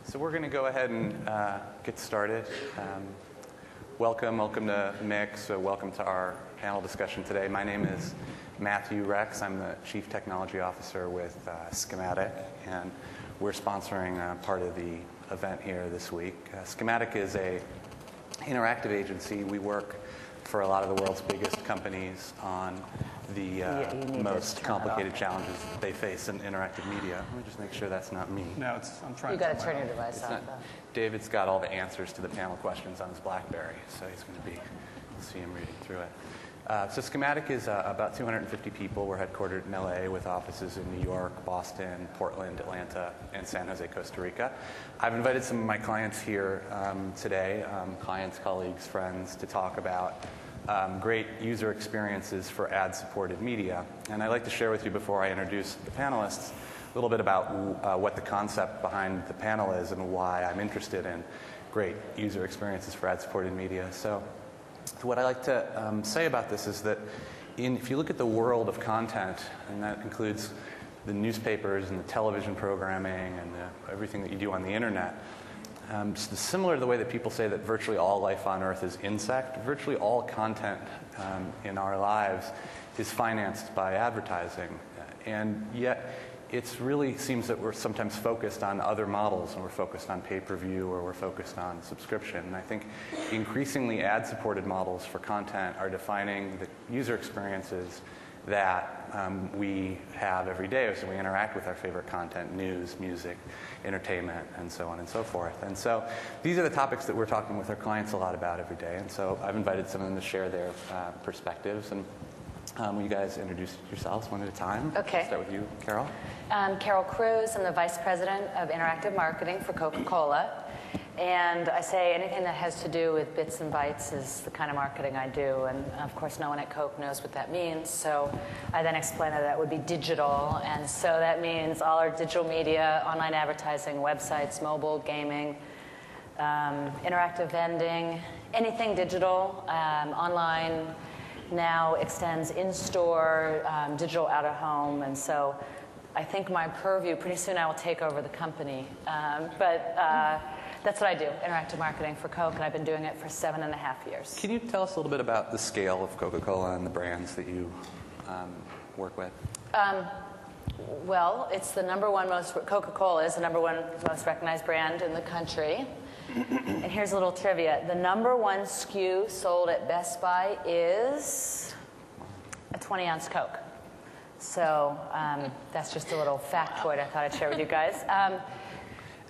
So we're going to go ahead and get started. Welcome to MIX. Welcome to our panel discussion today. My name is Matthew Rex. I'm the Chief Technology Officer with Schematic, and we're sponsoring part of the event here this week. Schematic is an interactive agency. We work for a lot of the world's biggest companies on the most complicated challenges that they face in interactive media. Let me just make sure that's not me. No, I'm trying. You got to turn your device off. David's got all the answers to the panel questions on his BlackBerry, so he's going to be, see him reading through it. So Schematic is about 250 people. We're headquartered in LA with offices in New York, Boston, Portland, Atlanta, and San Jose, Costa Rica. I've invited some of my clients here today, clients, colleagues, friends, to talk about great user experiences for ad-supported media. And I'd like to share with you, before I introduce the panelists, a little bit about what the concept behind the panel is and why I'm interested in great user experiences for ad-supported media. So what I like to say about this is that if you look at the world of content, and that includes the newspapers and the television programming and everything that you do on the internet, similar to the way that people say that virtually all life on Earth is insect, virtually all content in our lives is financed by advertising. And yet, it really seems that we're sometimes focused on other models, and we're focused on pay-per-view, or we're focused on subscription. And I think increasingly ad-supported models for content are defining the user experiences that we have every day as we interact with our favorite content: news, music, entertainment, and so on and so forth. And so these are the topics that we're talking with our clients a lot about every day. And so I've invited some of them to share their perspectives. And will you guys introduce yourselves one at a time? Okay. I'll start with you, Carol. Carol Cruz. I'm the Vice President of Interactive Marketing for Coca-Cola. And I say anything that has to do with bits and bytes is the kind of marketing I do. And of course, no one at Coke knows what that means. So I then explain that that would be digital. And so that means all our digital media, online advertising, websites, mobile, gaming, interactive vending, anything digital, online now extends in-store, digital out-of-home. And so I think my purview, pretty soon I will take over the company. That's what I do, interactive marketing for Coke, and I've been doing it for 7.5 years. Can you tell us a little bit about the scale of Coca-Cola and the brands that you work with? Well, it's the Coca-Cola is the number one most recognized brand in the country. And here's a little trivia. The number one SKU sold at Best Buy is a 20-ounce Coke. So that's just a little factoid I thought I'd share with you guys.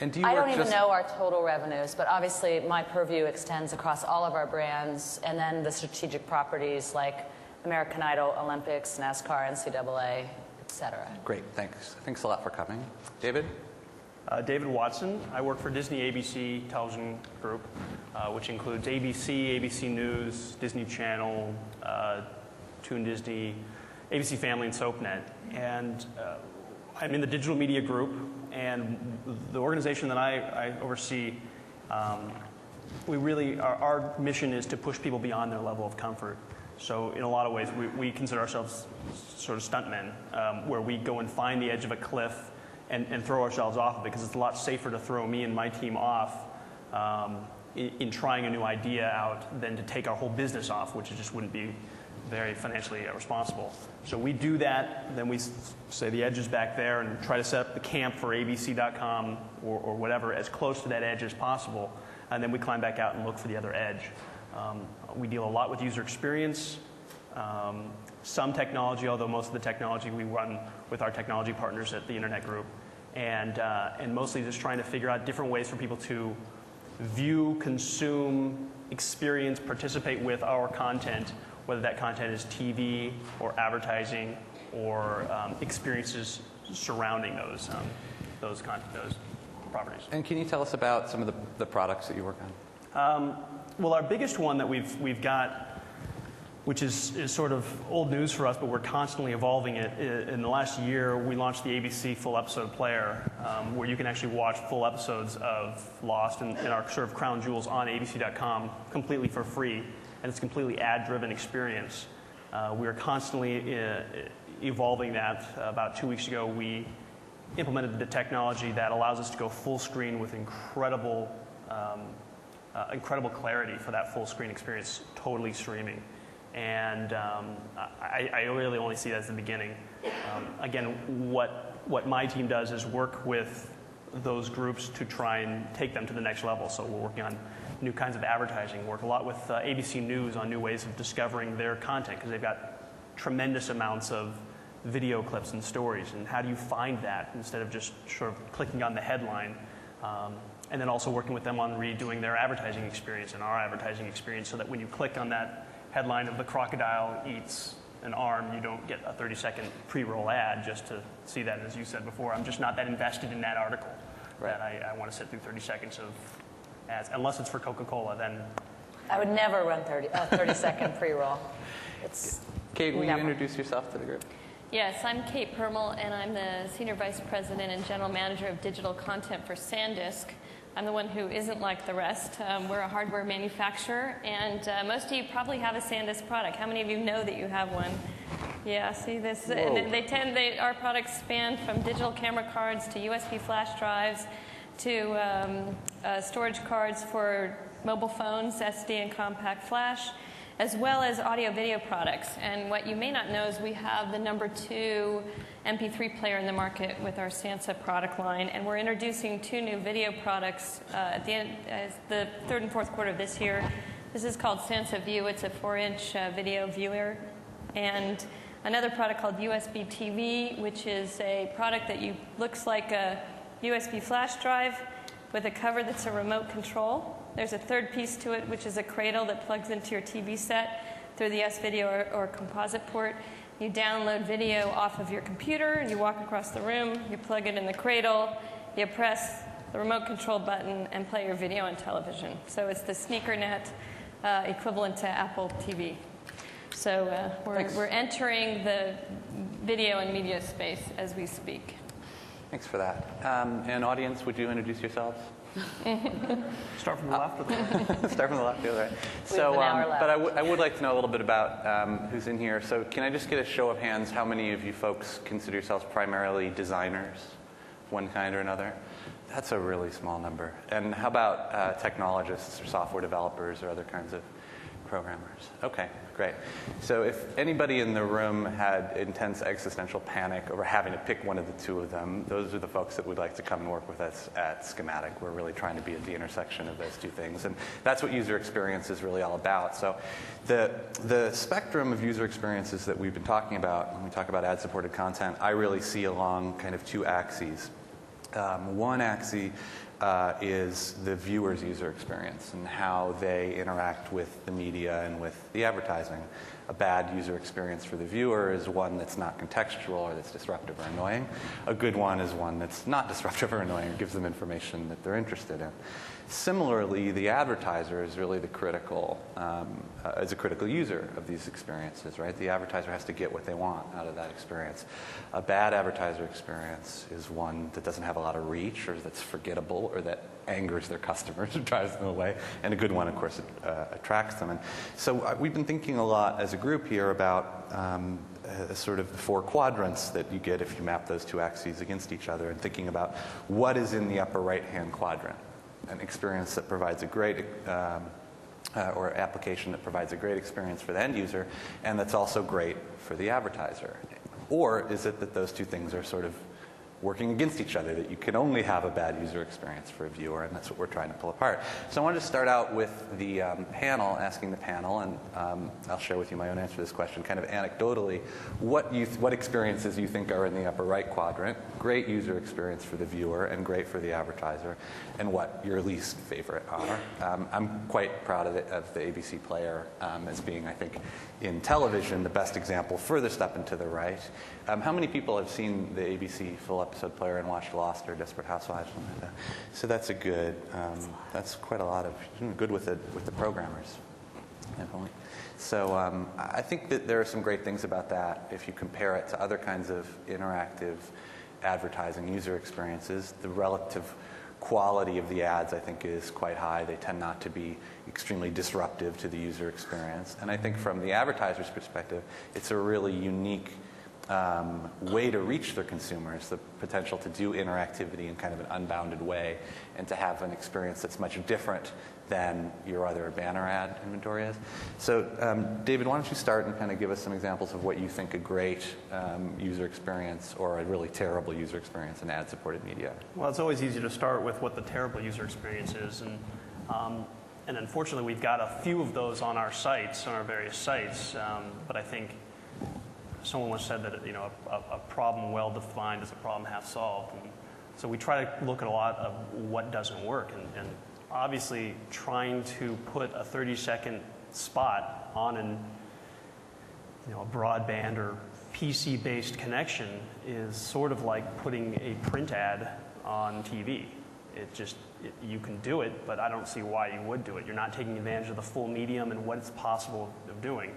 And do you I don't even know our total revenues, but obviously my purview extends across all of our brands, and then the strategic properties like American Idol, Olympics, NASCAR, NCAA, et cetera. Great, thanks. Thanks a lot for coming. David? David Watson. I work for Disney ABC Television Group, which includes ABC, ABC News, Disney Channel, Toon Disney, ABC Family, and SoapNet. And I'm in the digital media group, and the organization that I oversee, we really, our mission is to push people beyond their level of comfort. So in a lot of ways, we consider ourselves sort of stuntmen, where we go and find the edge of a cliff and throw ourselves off of it, because it's a lot safer to throw me and my team off in trying a new idea out than to take our whole business off, which just wouldn't be very financially responsible. So we do that, then we say the edge is back there and try to set up the camp for abc.com or whatever as close to that edge as possible, and then we climb back out and look for the other edge. We deal a lot with user experience, some technology, although most of the technology we run with our technology partners at the Internet Group, and mostly just trying to figure out different ways for people to view, consume, experience, participate with our content, whether that content is TV or advertising or experiences surrounding those properties. And can you tell us about some of the products that you work on? Well, our biggest one that we've got, which is sort of old news for us, but we're constantly evolving it. In the last year, we launched the ABC Full Episode Player, where you can actually watch full episodes of Lost and our sort of crown jewels on abc.com completely for free, and it's a completely ad-driven experience. We are constantly evolving that. About 2 weeks ago, we implemented the technology that allows us to go full screen with incredible clarity for that full screen experience, totally streaming. And I really only see that as the beginning. Again, what my team does is work with those groups to try and take them to the next level. So we're working on new kinds of advertising, work a lot with ABC News on new ways of discovering their content, because they've got tremendous amounts of video clips and stories, and how do you find that instead of just sort of clicking on the headline? And then also working with them on redoing their advertising experience and our advertising experience, so that when you click on that headline of the crocodile eats an arm, you don't get a 30-second pre-roll ad just to see that. And as you said before, I'm just not that invested in that article that I want to sit through 30 seconds of ads. Unless it's for Coca-Cola, then... I would never run 30-second pre-roll. Kate, will you introduce yourself to the group? Yes, I'm Kate Permel, and I'm the Senior Vice President and General Manager of Digital Content for SanDisk. I'm the one who isn't like the rest. We're a hardware manufacturer, and most of you probably have a SanDisk product. How many of you know that you have one? Yeah, see this? And our products span from digital camera cards to USB flash drives to storage cards for mobile phones, SD and compact flash, as well as audio-video products. And what you may not know is we have the #2 MP3 player in the market with our Sansa product line, and we're introducing 2 new video products at the end, the 3rd and 4th quarter of this year. This is called Sansa View. It's a 4-inch video viewer, and another product called USB TV, which is a product that looks like a USB flash drive with a cover that's a remote control. There's a third piece to it, which is a cradle that plugs into your TV set through the S-Video or composite port. You download video off of your computer, you walk across the room, you plug it in the cradle, you press the remote control button and play your video on television. So it's the SneakerNet equivalent to Apple TV. So we're entering the video and media space as we speak. Thanks for that. And audience, would you introduce yourselves? Start from the left. Start from the left, the other right. So, but I would like to know a little bit about who's in here. So can I just get a show of hands? How many of you folks consider yourselves primarily designers, of one kind or another? That's a really small number. And how about technologists or software developers or other kinds of programmers? Okay, great. So if anybody in the room had intense existential panic over having to pick one of the 2 of them, those are the folks that we'd like to come and work with us at Schematic. We're really trying to be at the intersection of those 2 things, and that's what user experience is really all about. So the spectrum of user experiences that we've been talking about when we talk about ad-supported content, I really see along kind of 2 axes. One axis is the viewer's user experience and how they interact with the media and with the advertising. A bad user experience for the viewer is one that's not contextual or that's disruptive or annoying. A good one is one that's not disruptive or annoying or gives them information that they're interested in. Similarly, the advertiser is really the critical user of these experiences, right? The advertiser has to get what they want out of that experience. A bad advertiser experience is one that doesn't have a lot of reach or that's forgettable or that angers their customers or drives them away. And a good one, of course, attracts them. And so we've been thinking a lot as a group here about sort of the 4 quadrants that you get if you map those 2 axes against each other, and thinking about what is in the upper right-hand quadrant. An experience that provides a great, or application that provides a great experience for the end user, and that's also great for the advertiser. Or is it that those 2 things are sort of working against each other, that you can only have a bad user experience for a viewer, and that's what we're trying to pull apart. So I wanted to start out with the panel, asking the panel, and I'll share with you my own answer to this question, kind of anecdotally, what experiences you think are in the upper right quadrant, great user experience for the viewer and great for the advertiser, and what your least favorite are. I'm quite proud of the ABC player as being, I think, in television, the best example, furthest up and to the right. How many people have seen the ABC full episode player and watched Lost or Desperate Housewives? Like that? So that's a good, that's quite a lot of, good with the programmers, definitely. So I think that there are some great things about that if you compare it to other kinds of interactive advertising user experiences. The relative quality of the ads, I think, is quite high. They tend not to be extremely disruptive to the user experience. And I think from the advertiser's perspective, it's a really unique way to reach their consumers, the potential to do interactivity in kind of an unbounded way and to have an experience that's much different than your other banner ad inventory is. So David, why don't you start and kind of give us some examples of what you think a great user experience or a really terrible user experience in ad-supported media? Well, it's always easy to start with what the terrible user experience is. And unfortunately, we've got a few of those on our sites, on our various sites. But I think someone once said that a problem well defined is a problem half solved. And so we try to look at a lot of what doesn't work. And obviously, trying to put a 30-second spot on a broadband or PC-based connection is sort of like putting a print ad on TV. You can do it, but I don't see why you would do it. You're not taking advantage of the full medium and what it's possible of doing.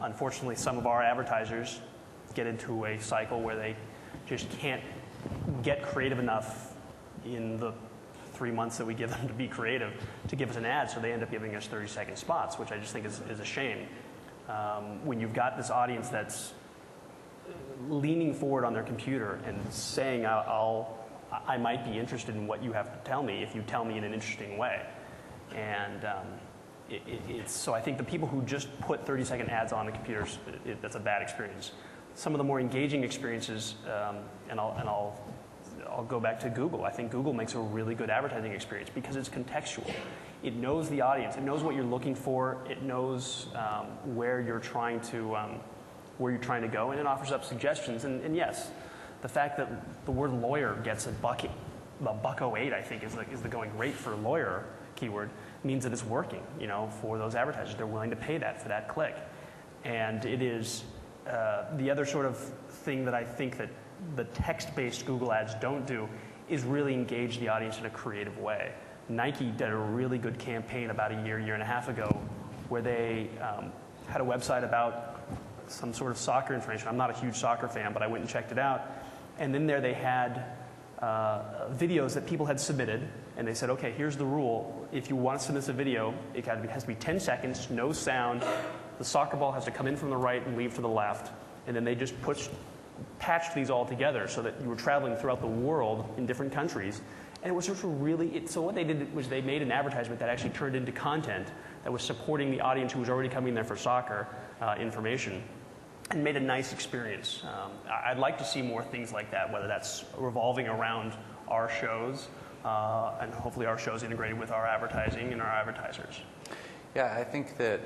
Unfortunately, some of our advertisers get into a cycle where they just can't get creative enough in the 3 months that we give them to be creative to give us an ad, so they end up giving us 30-second spots, which I just think is a shame. When you've got this audience that's leaning forward on their computer and saying, I might be interested in what you have to tell me if you tell me in an interesting way. And so I think the people who just put 30-second ads on the computers, that's a bad experience. Some of the more engaging experiences, and I'll go back to Google. I think Google makes a really good advertising experience because it's contextual. It knows the audience. It knows what you're looking for. It knows where you're trying to go, and it offers up suggestions. And yes, the fact that the word lawyer gets $1.08, I think, is the going rate for lawyer keyword, means that it's working, for those advertisers. They're willing to pay that for that click. And it is the other sort of thing that I think that the text-based Google ads don't do is really engage the audience in a creative way. Nike did a really good campaign about a year and a half ago where they had a website about some sort of soccer information. I'm not a huge soccer fan, but I went and checked it out. And then there they had videos that people had submitted, and they said, okay, here's the rule. If you want to submit a video, it has to be 10 seconds, no sound. The soccer ball has to come in from the right and leave to the left. And then they just patched these all together so that you were traveling throughout the world in different countries. And it was just so what they did was they made an advertisement that actually turned into content that was supporting the audience who was already coming there for soccer information, and made a nice experience. I'd like to see more things like that, whether that's revolving around our shows, and hopefully our shows integrated with our advertising and our advertisers. Yeah, I think that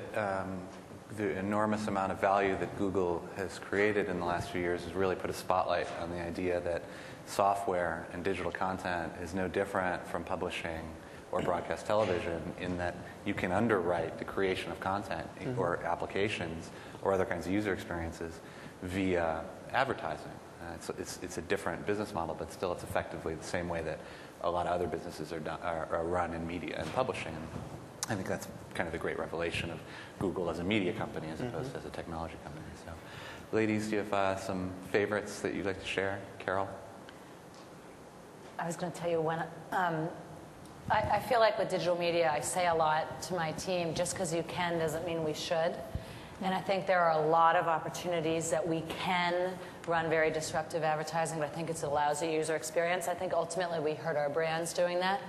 the enormous amount of value that Google has created in the last few years has really put a spotlight on the idea that software and digital content is no different from publishing or broadcast television, in that you can underwrite the creation of content or applications or other kinds of user experiences via advertising. It's a different business model, but still it's effectively the same way that a lot of other businesses are run in media and publishing. And I think that's kind of the great revelation of Google as a media company as opposed to as a technology company. So, ladies, do you have some favorites that you'd like to share? Carol? I was going to tell you one. I feel like with digital media, I say a lot to my team, just because you can doesn't mean we should. And I think there are a lot of opportunities that we can run very disruptive advertising, but I think it's a lousy user experience. I think ultimately we hurt our brands doing that.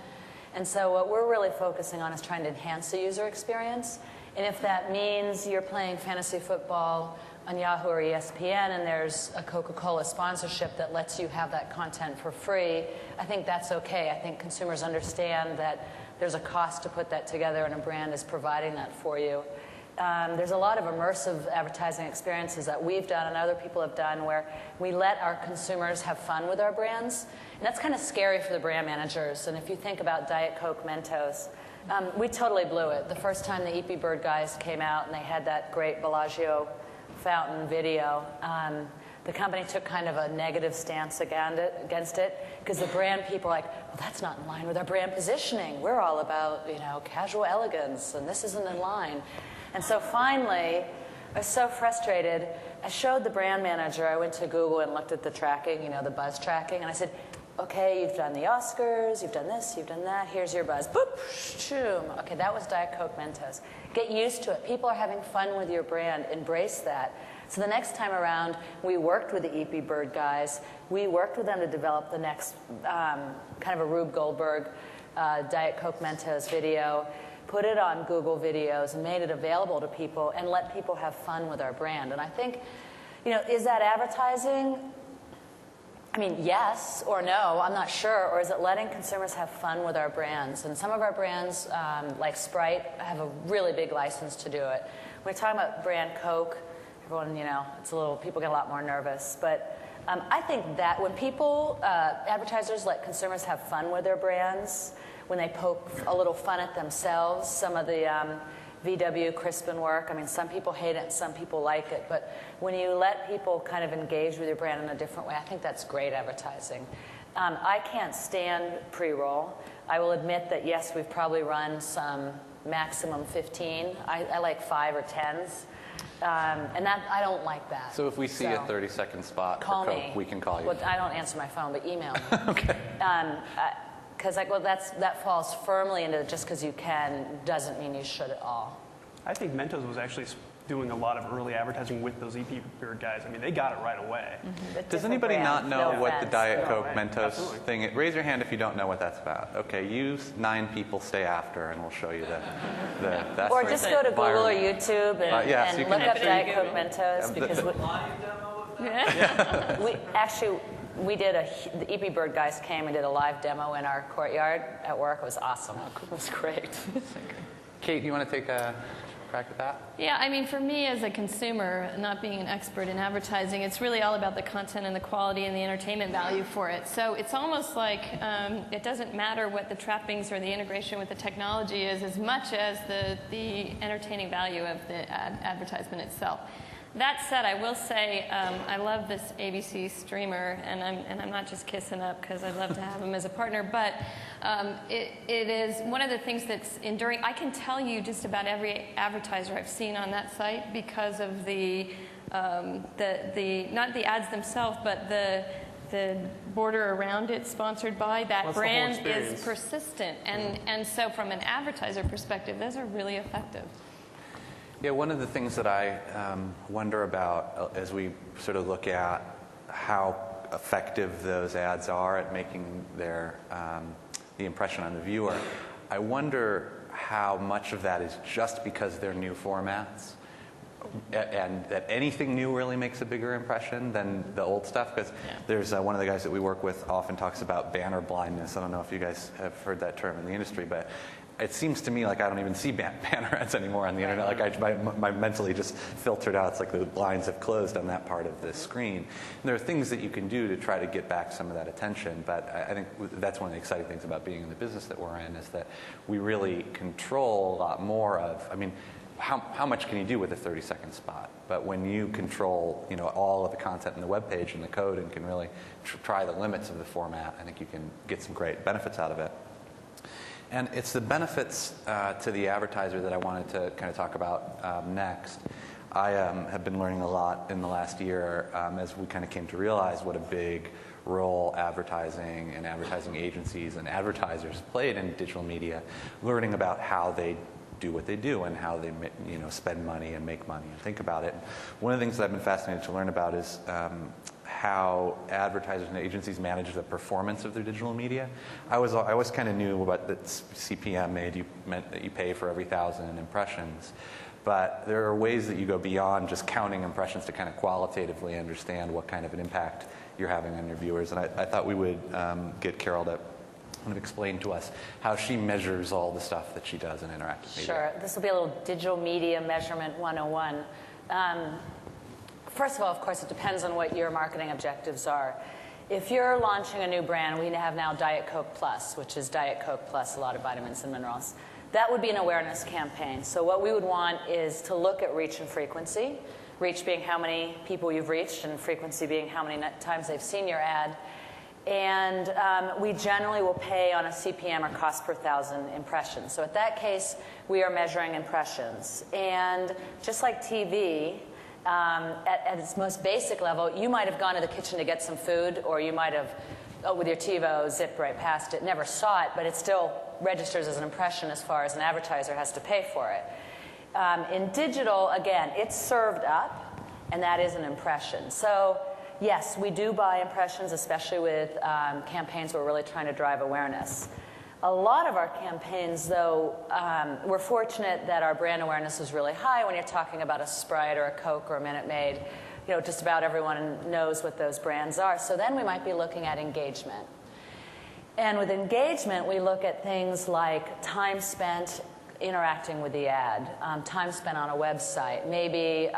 And so what we're really focusing on is trying to enhance the user experience. And if that means you're playing fantasy football on Yahoo or ESPN and there's a Coca-Cola sponsorship that lets you have that content for free, I think that's okay. I think consumers understand that there's a cost to put that together and a brand is providing that for you. There's a lot of immersive advertising experiences that we've done and other people have done where we let our consumers have fun with our brands. And that's kind of scary for the brand managers. And if you think about Diet Coke Mentos, we totally blew it. The first time the Eat Be Bird guys came out and they had that great Bellagio fountain video, the company took kind of a negative stance against it because the brand people are like, well, that's not in line with our brand positioning. We're all about, casual elegance, and this isn't in line. And so finally, I was so frustrated, I showed the brand manager, I went to Google and looked at the tracking, the buzz tracking, and I said, okay, you've done the Oscars, you've done this, you've done that, here's your buzz. Boop, shoom. Okay, that was Diet Coke Mentos. Get used to it. People are having fun with your brand. Embrace that. So the next time around, we worked with the EP Bird guys. We worked with them to develop the next kind of a Rube Goldberg Diet Coke Mentos video, put it on Google Videos and made it available to people and let people have fun with our brand. And I think, you know, is that advertising? I mean, yes or no, I'm not sure. Or is it letting consumers have fun with our brands? And some of our brands, like Sprite, have a really big license to do it. When we're talking about brand Coke, everyone, you know, people get a lot more nervous. But I think that when people, advertisers let consumers have fun with their brands, when they poke a little fun at themselves, some of the VW Crispin work, I mean, some people hate it and some people like it, but when you let people kind of engage with your brand in a different way, I think that's great advertising. I can't stand pre-roll. I will admit that, yes, we've probably run some maximum 15. I like 5 or 10s. And that, I don't like that. So if we see a 30-second spot call for Coke, me. we can call you. Well, I don't answer my phone, but email me. Okay. Because that falls firmly into just because you can doesn't mean you should at all. I think Mentos was actually doing a lot of early advertising with those EP Beard guys. I mean, they got it right away. Does anybody not know what the Diet Coke Mentos Absolutely. thing is? Raise your hand if you don't know what that's about. Okay, you 9 people stay after, and we'll show you that's Or just go to Google or YouTube and, yeah, so you look can- up Diet Coke Mentos because we did the EP Bird guys came and did a live demo in our courtyard at work. It was awesome. It was great. Kate, you want to take a crack at that? Yeah, I mean, for me as a consumer, not being an expert in advertising, it's really all about the content and the quality and the entertainment value for it. So it's almost like it doesn't matter what the trappings or the integration with the technology is as much as the entertaining value of the advertisement itself. That said, I will say I love this ABC streamer, and I'm not just kissing up because I'd love to have him as a partner, but it is one of the things that's enduring. I can tell you just about every advertiser I've seen on that site because of the not the ads themselves, but the border around it sponsored by that brand is persistent, and so from an advertiser perspective, those are really effective. Yeah, one of the things that I wonder about as we sort of look at how effective those ads are at making the impression on the viewer, I wonder how much of that is just because they're new formats and that anything new really makes a bigger impression than the old stuff. Because there's one of the guys that we work with often talks about banner blindness. I don't know if you guys have heard that term in the industry, but it seems to me like I don't even see banner ads anymore on the internet. Like my mentally just filtered out. It's like the blinds have closed on that part of the screen. And there are things that you can do to try to get back some of that attention. But I think that's one of the exciting things about being in the business that we're in is that we really control a lot more of. I mean, how much can you do with a 30-second spot? But when you control, you know, all of the content in the web page and the code and can really try the limits of the format, I think you can get some great benefits out of it. And it's the benefits to the advertiser that I wanted to kind of talk about next. I have been learning a lot in the last year as we kind of came to realize what a big role advertising and advertising agencies and advertisers played in digital media, learning about how they do what they do and how they spend money and make money and think about it. One of the things that I've been fascinated to learn about is how advertisers and agencies manage the performance of their digital media. I always kind of knew about that CPM meant that you pay for every 1,000 impressions. But there are ways that you go beyond just counting impressions to kind of qualitatively understand what kind of an impact you're having on your viewers. And I thought we would get Carol to kind of explain to us how she measures all the stuff that she does in interactive media. Sure. This will be a little digital media measurement 101. First of all, of course, it depends on what your marketing objectives are. If you're launching a new brand, we have now Diet Coke Plus, which is Diet Coke plus a lot of vitamins and minerals. That would be an awareness campaign. So what we would want is to look at reach and frequency. Reach being how many people you've reached, and frequency being how many times they've seen your ad. And we generally will pay on a CPM or cost per 1,000 impressions. So at that case, we are measuring impressions. And just like TV, at its most basic level, you might have gone to the kitchen to get some food, or you might have, with your TiVo, zipped right past it, never saw it, but it still registers as an impression as far as an advertiser has to pay for it. In digital, again, it's served up, and that is an impression. So yes, we do buy impressions, especially with campaigns where we're really trying to drive awareness. A lot of our campaigns, though, we're fortunate that our brand awareness is really high. When you're talking about a Sprite or a Coke or a Minute Maid, you know, just about everyone knows what those brands are. So then we might be looking at engagement. And with engagement, we look at things like time spent interacting with the ad, time spent on a website, maybe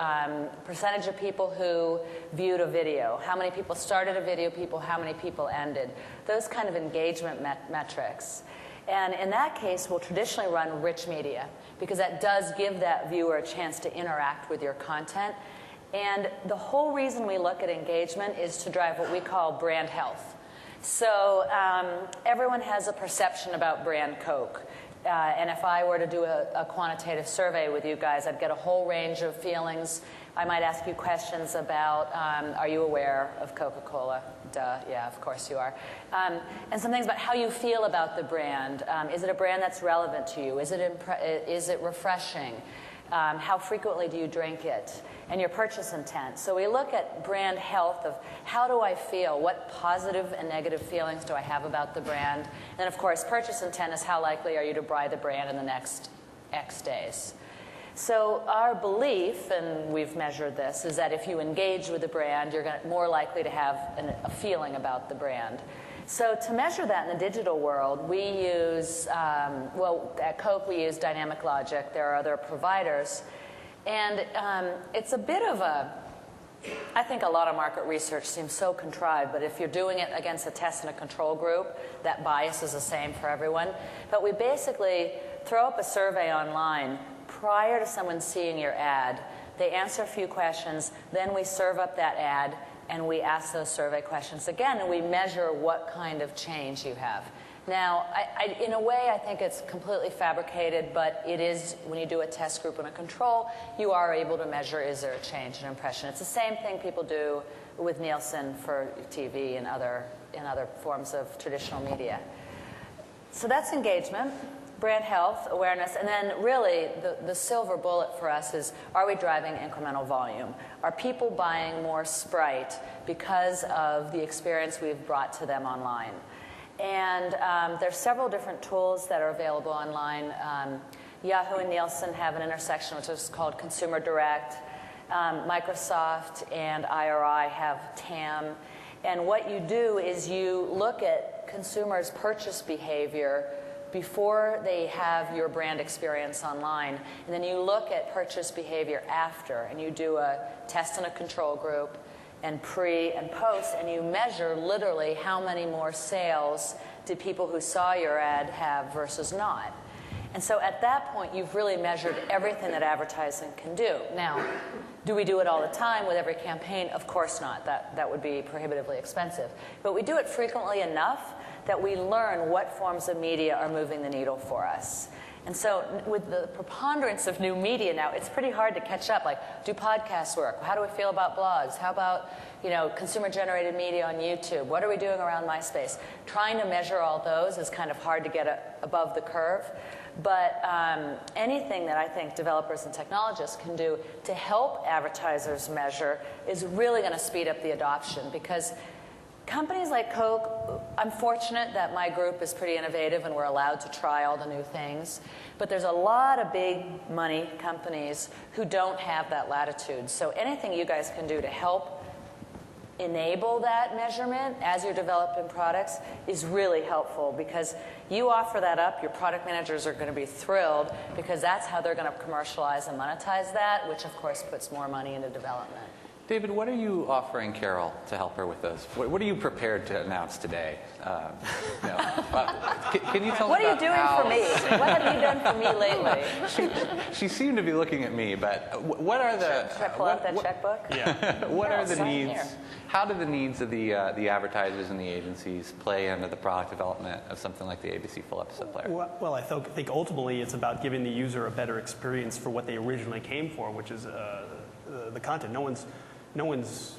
percentage of people who viewed a video, how many people started a video, how many people ended, those kind of engagement metrics. And in that case, we'll traditionally run rich media because that does give that viewer a chance to interact with your content. And the whole reason we look at engagement is to drive what we call brand health. So everyone has a perception about brand Coke. And if I were to do a quantitative survey with you guys, I'd get a whole range of feelings. I might ask you questions about, are you aware of Coca-Cola? Duh, yeah, of course you are. And some things about how you feel about the brand. Is it a brand that's relevant to you? Is it refreshing? How frequently do you drink it? And your purchase intent. So we look at brand health of how do I feel? What positive and negative feelings do I have about the brand? And then, of course, purchase intent is how likely are you to buy the brand in the next X days. So our belief, and we've measured this, is that if you engage with the brand, you're more likely to have a feeling about the brand. So to measure that in the digital world, we use, well, at Coke we use dynamic logic. There are other providers. And it's a bit of I think a lot of market research seems so contrived, but if you're doing it against a test and a control group, that bias is the same for everyone. But we basically throw up a survey online prior to someone seeing your ad. They answer a few questions, then we serve up that ad, and we ask those survey questions again, and we measure what kind of change you have. Now, in a way, I think it's completely fabricated, but it is, when you do a test group and a control, you are able to measure, is there a change in impression. It's the same thing people do with Nielsen for TV and other forms of traditional media. So that's engagement, brand health, awareness, and then really the silver bullet for us is, are we driving incremental volume? Are people buying more Sprite because of the experience we've brought to them online? And there's several different tools that are available online. Yahoo and Nielsen have an intersection which is called Consumer Direct. Microsoft and IRI have TAM. And what you do is you look at consumers' purchase behavior before they have your brand experience online, and then you look at purchase behavior after, and you do a test and a control group, and pre and post, and you measure literally how many more sales did people who saw your ad have versus not. And so at that point, you've really measured everything that advertising can do. Now, do we do it all the time with every campaign? Of course not. That would be prohibitively expensive. But we do it frequently enough that we learn what forms of media are moving the needle for us. And so with the preponderance of new media now, it's pretty hard to catch up. Like, do podcasts work? How do we feel about blogs? How about, consumer-generated media on YouTube? What are we doing around MySpace? Trying to measure all those is kind of hard to get above the curve. But anything that I think developers and technologists can do to help advertisers measure is really going to speed up the adoption, because companies like Coke, I'm fortunate that my group is pretty innovative and we're allowed to try all the new things. But there's a lot of big money companies who don't have that latitude. So anything you guys can do to help enable that measurement as you're developing products is really helpful, because you offer that up, your product managers are going to be thrilled, because that's how they're going to commercialize and monetize that, which of course puts more money into development. David, what are you offering Carol to help her with this? What are you prepared to announce today? Can you tell me what are you doing for me? What have you done for me lately? She seemed to be looking at me, but what are the... Should I pull out that checkbook? Yeah. What are the needs? Here. How do the needs of the advertisers and the agencies play into the product development of something like the ABC full episode player? Well, I think ultimately it's about giving the user a better experience for what they originally came for, which is the content. No one's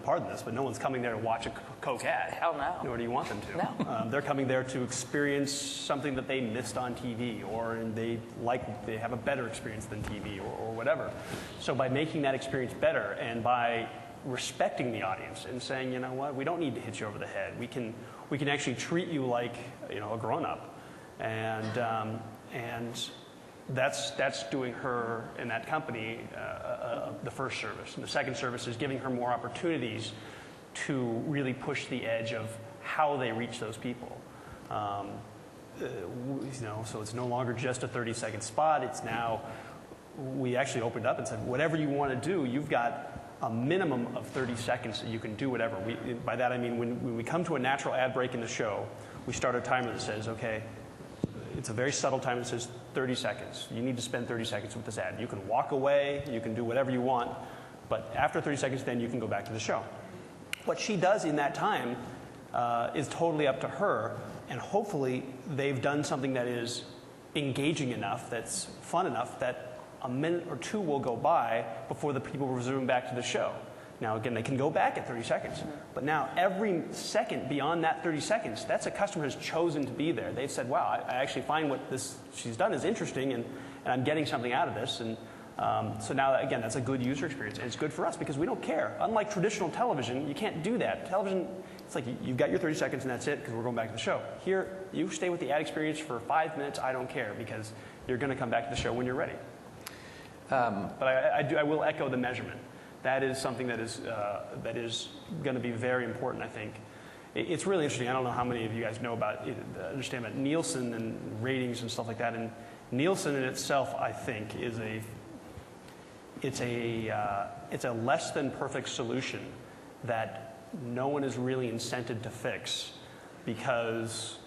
pardon this, but no one's coming there to watch a Coke ad. Hell no. Nor do you want them to. No. They're coming there to experience something that they missed on TV, or they have a better experience than TV, or whatever. So by making that experience better, and by respecting the audience and saying, you know what, we don't need to hit you over the head. We can actually treat you like a grown-up, and that's doing her and that company the first service. And the second service is giving her more opportunities to really push the edge of how they reach those people. So it's no longer just a 30-second spot. It's now, we actually opened up and said, whatever you want to do, you've got a minimum of 30 seconds that you can do whatever. By that I mean when we come to a natural ad break in the show, we start a timer that says, okay, it's a very subtle timer that says 30 seconds. You need to spend 30 seconds with this ad. You can walk away, you can do whatever you want, but after 30 seconds, then you can go back to the show. What she does in that time is totally up to her, and hopefully they've done something that is engaging enough, that's fun enough, that a minute or two will go by before the people resume back to the show. Now, again, they can go back at 30 seconds, but now every second beyond that 30 seconds, that's a customer who's chosen to be there. They've said, wow, I actually find what she's done is interesting, and I'm getting something out of this. And so now, again, that's a good user experience, and it's good for us because we don't care. Unlike traditional television, you can't do that. Television, it's like you've got your 30 seconds and that's it because we're going back to the show. Here, you stay with the ad experience for 5 minutes, I don't care, because you're going to come back to the show when you're ready. But I will echo the measurement. That is something that is going to be very important, I think. It's really interesting. I don't know how many of you guys know understand about Nielsen and ratings and stuff like that. And Nielsen in itself, I think, it's a less than perfect solution that no one is really incented to fix, because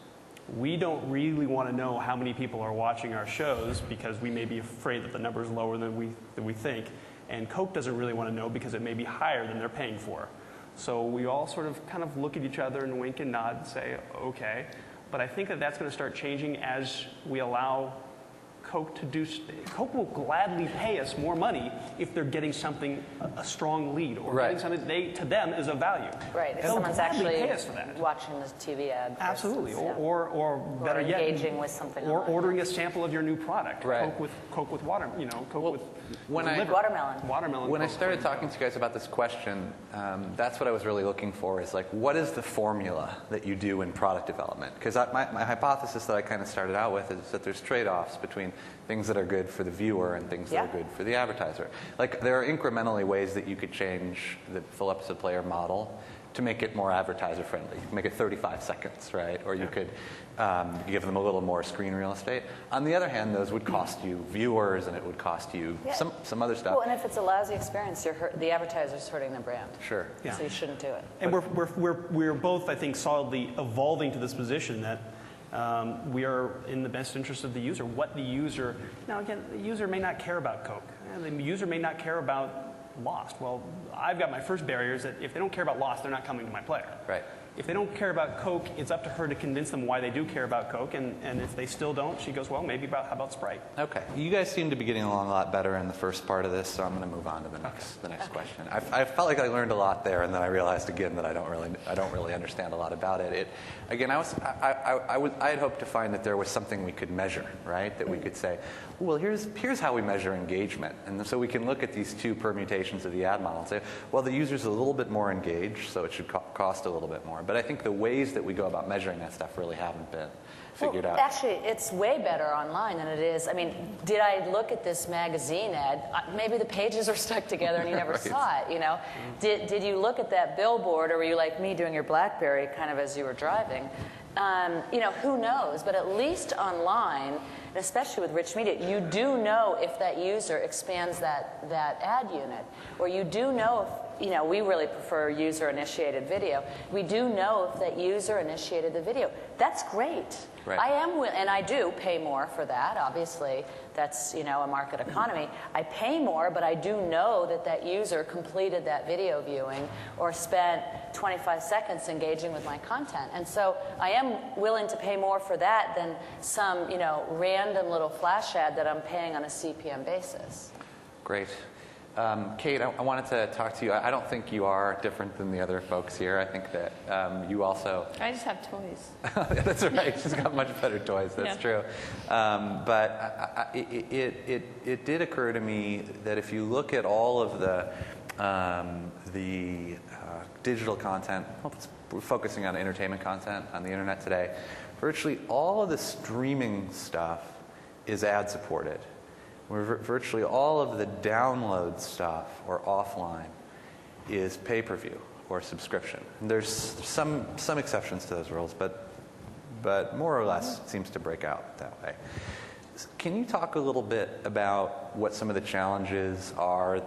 we don't really want to know how many people are watching our shows because we may be afraid that the number is lower than we think. And Coke doesn't really want to know because it may be higher than they're paying for. So we all sort of kind of look at each other and wink and nod and say, okay. But I think that that's going to start changing as we allow Coke to do. Coke will gladly pay us more money if they're getting something, a strong lead, or getting something to them is of value. Right. If someone's actually watching this TV ad. Absolutely. Instance, or better yet, engaging with something. Or ordering a sample of your new product. Right. Coke with water. Coke with watermelon. When I started talking to you guys about this question, that's what I was really looking for, is like, what is the formula that you do in product development? Because my hypothesis that I kind of started out with is that there's trade-offs between things that are good for the viewer and things that are good for the advertiser. Like, there are incrementally ways that you could change the full episode player model to make it more advertiser friendly. You can make it 35 seconds, right? Or you could give them a little more screen real estate. On the other hand, those would cost you viewers, and it would cost you some other stuff. Well, and if it's a lousy experience, the advertiser's hurting the brand. Sure. Yeah. So you shouldn't do it. And we're both, I think, solidly evolving to this position that we are in the best interest of the user. What the user, now again, the user may not care about Coke. The user may not care about Lost. Well, I've got my first barrier is that if they don't care about Lost, they're not coming to my player. Right. If they don't care about Coke, it's up to her to convince them why they do care about Coke. And if they still don't, she goes, well, maybe how about Sprite? Okay. You guys seem to be getting along a lot better in the first part of this, so I'm going to move on to the next question. I felt like I learned a lot there, and then I realized again that I don't really understand a lot about it. I had hoped to find that there was something we could measure, right? That we could say, well, here's how we measure engagement, and so we can look at these two permutations of the ad model and say, well, the user's a little bit more engaged, so it should cost a little bit more. But I think the ways that we go about measuring that stuff really haven't been figured out. Actually, it's way better online than it is. I mean, did I look at this magazine ad? Maybe the pages are stuck together and you never saw it, Did you look at that billboard, or were you like me doing your BlackBerry kind of as you were driving? Who knows? But at least online, and especially with rich media, you do know if that user expands that ad unit, or you do know if, we really prefer user-initiated video. We do know if that user initiated the video. That's great. Right. And I do pay more for that. Obviously, that's, a market economy. I pay more, but I do know that user completed that video viewing or spent 25 seconds engaging with my content. And so I am willing to pay more for that than some, random little flash ad that I'm paying on a CPM basis. Great. Kate, I wanted to talk to you. I don't think you are different than the other folks here. I think that you also... I just have toys. That's right. She's got much better toys. That's true. But it did occur to me that if you look at all of the digital content, we're focusing on entertainment content on the internet today, virtually all of the streaming stuff is ad-supported. Virtually all of the download stuff or offline is pay-per-view or subscription. And there's some exceptions to those rules, but more or less it seems to break out that way. Can you talk a little bit about what some of the challenges are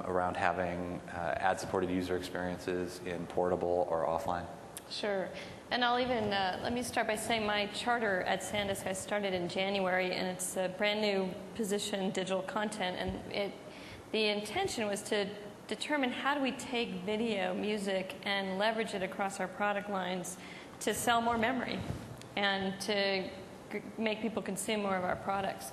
around having ad-supported user experiences in portable or offline? Sure. And I'll even, let me start by saying my charter at SanDisk, I started in January, and it's a brand new position, digital content, and the intention was to determine how do we take video, music, and leverage it across our product lines to sell more memory and to make people consume more of our products.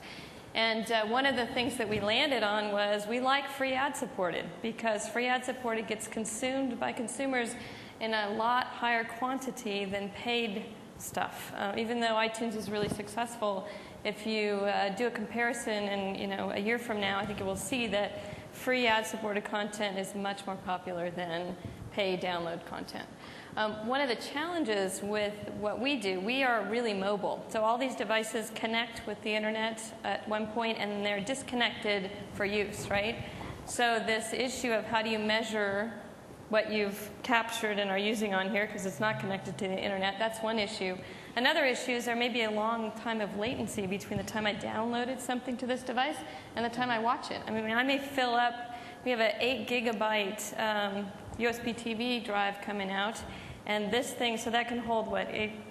And one of the things that we landed on was we like free ad-supported, because free ad-supported gets consumed by consumers in a lot higher quantity than paid stuff. Even though iTunes is really successful, if you do a comparison and a year from now, I think you will see that free ad-supported content is much more popular than paid download content. One of the challenges with what we do, we are really mobile. So all these devices connect with the internet at one point, and then they're disconnected for use, right? So this issue of how do you measure what you've captured and are using on here, because it's not connected to the internet, that's one issue. Another issue is there may be a long time of latency between the time I downloaded something to this device and the time I watch it. I mean, I may fill up, we have an 8 gigabyte USB TV drive coming out, and this thing, so that can hold,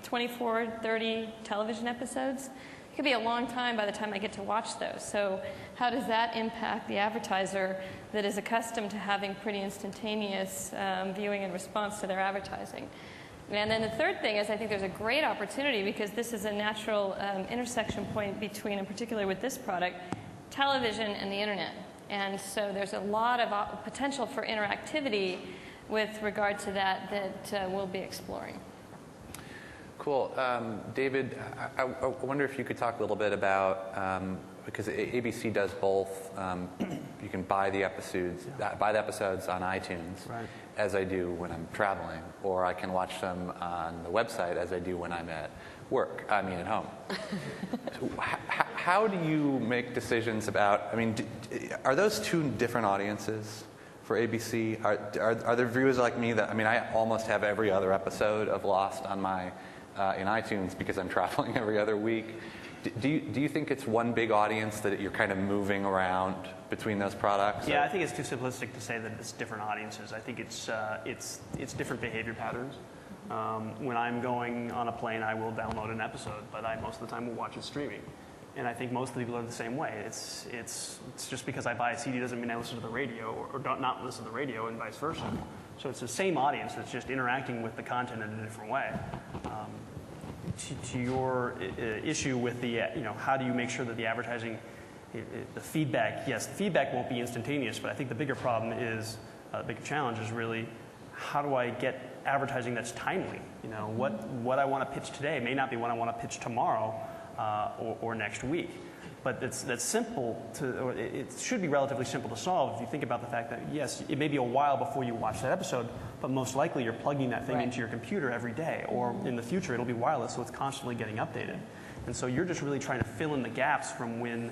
24, 30 television episodes? It could be a long time by the time I get to watch those. So how does that impact the advertiser that is accustomed to having pretty instantaneous viewing and response to their advertising? And then the third thing is I think there's a great opportunity, because this is a natural intersection point between, in particular with this product, television and the internet. And so there's a lot of potential for interactivity with regard to that we'll be exploring. Cool. David, I wonder if you could talk a little bit about, because ABC does both, you can buy the episodes on iTunes, right, as I do when I'm traveling, or I can watch them on the website as I do when I'm at work, at home. So how do you make decisions about, are those two different audiences for ABC? Are there viewers like me that, I almost have every other episode of Lost on my in iTunes because I'm traveling every other week. Do you think it's one big audience that you're kind of moving around between those products? Yeah, I think it's too simplistic to say that it's different audiences. I think it's different behavior patterns. When I'm going on a plane, I will download an episode, but I most of the time will watch it streaming. And I think most of the people are the same way. It's just because I buy a CD doesn't mean I listen to the radio, or not listen to the radio, and vice versa. So it's the same audience that's just interacting with the content in a different way. To your issue with the, how do you make sure that the advertising, the feedback, yes, the feedback won't be instantaneous, but I think the bigger problem is, the bigger challenge is really, how do I get advertising that's timely? What I want to pitch today may not be what I want to pitch tomorrow or next week. But that's simple or it should be relatively simple to solve if you think about the fact that, yes, it may be a while before you watch that episode, but most likely you're plugging that thing into your computer every day, or in the future it'll be wireless, so it's constantly getting updated. And so you're just really trying to fill in the gaps from when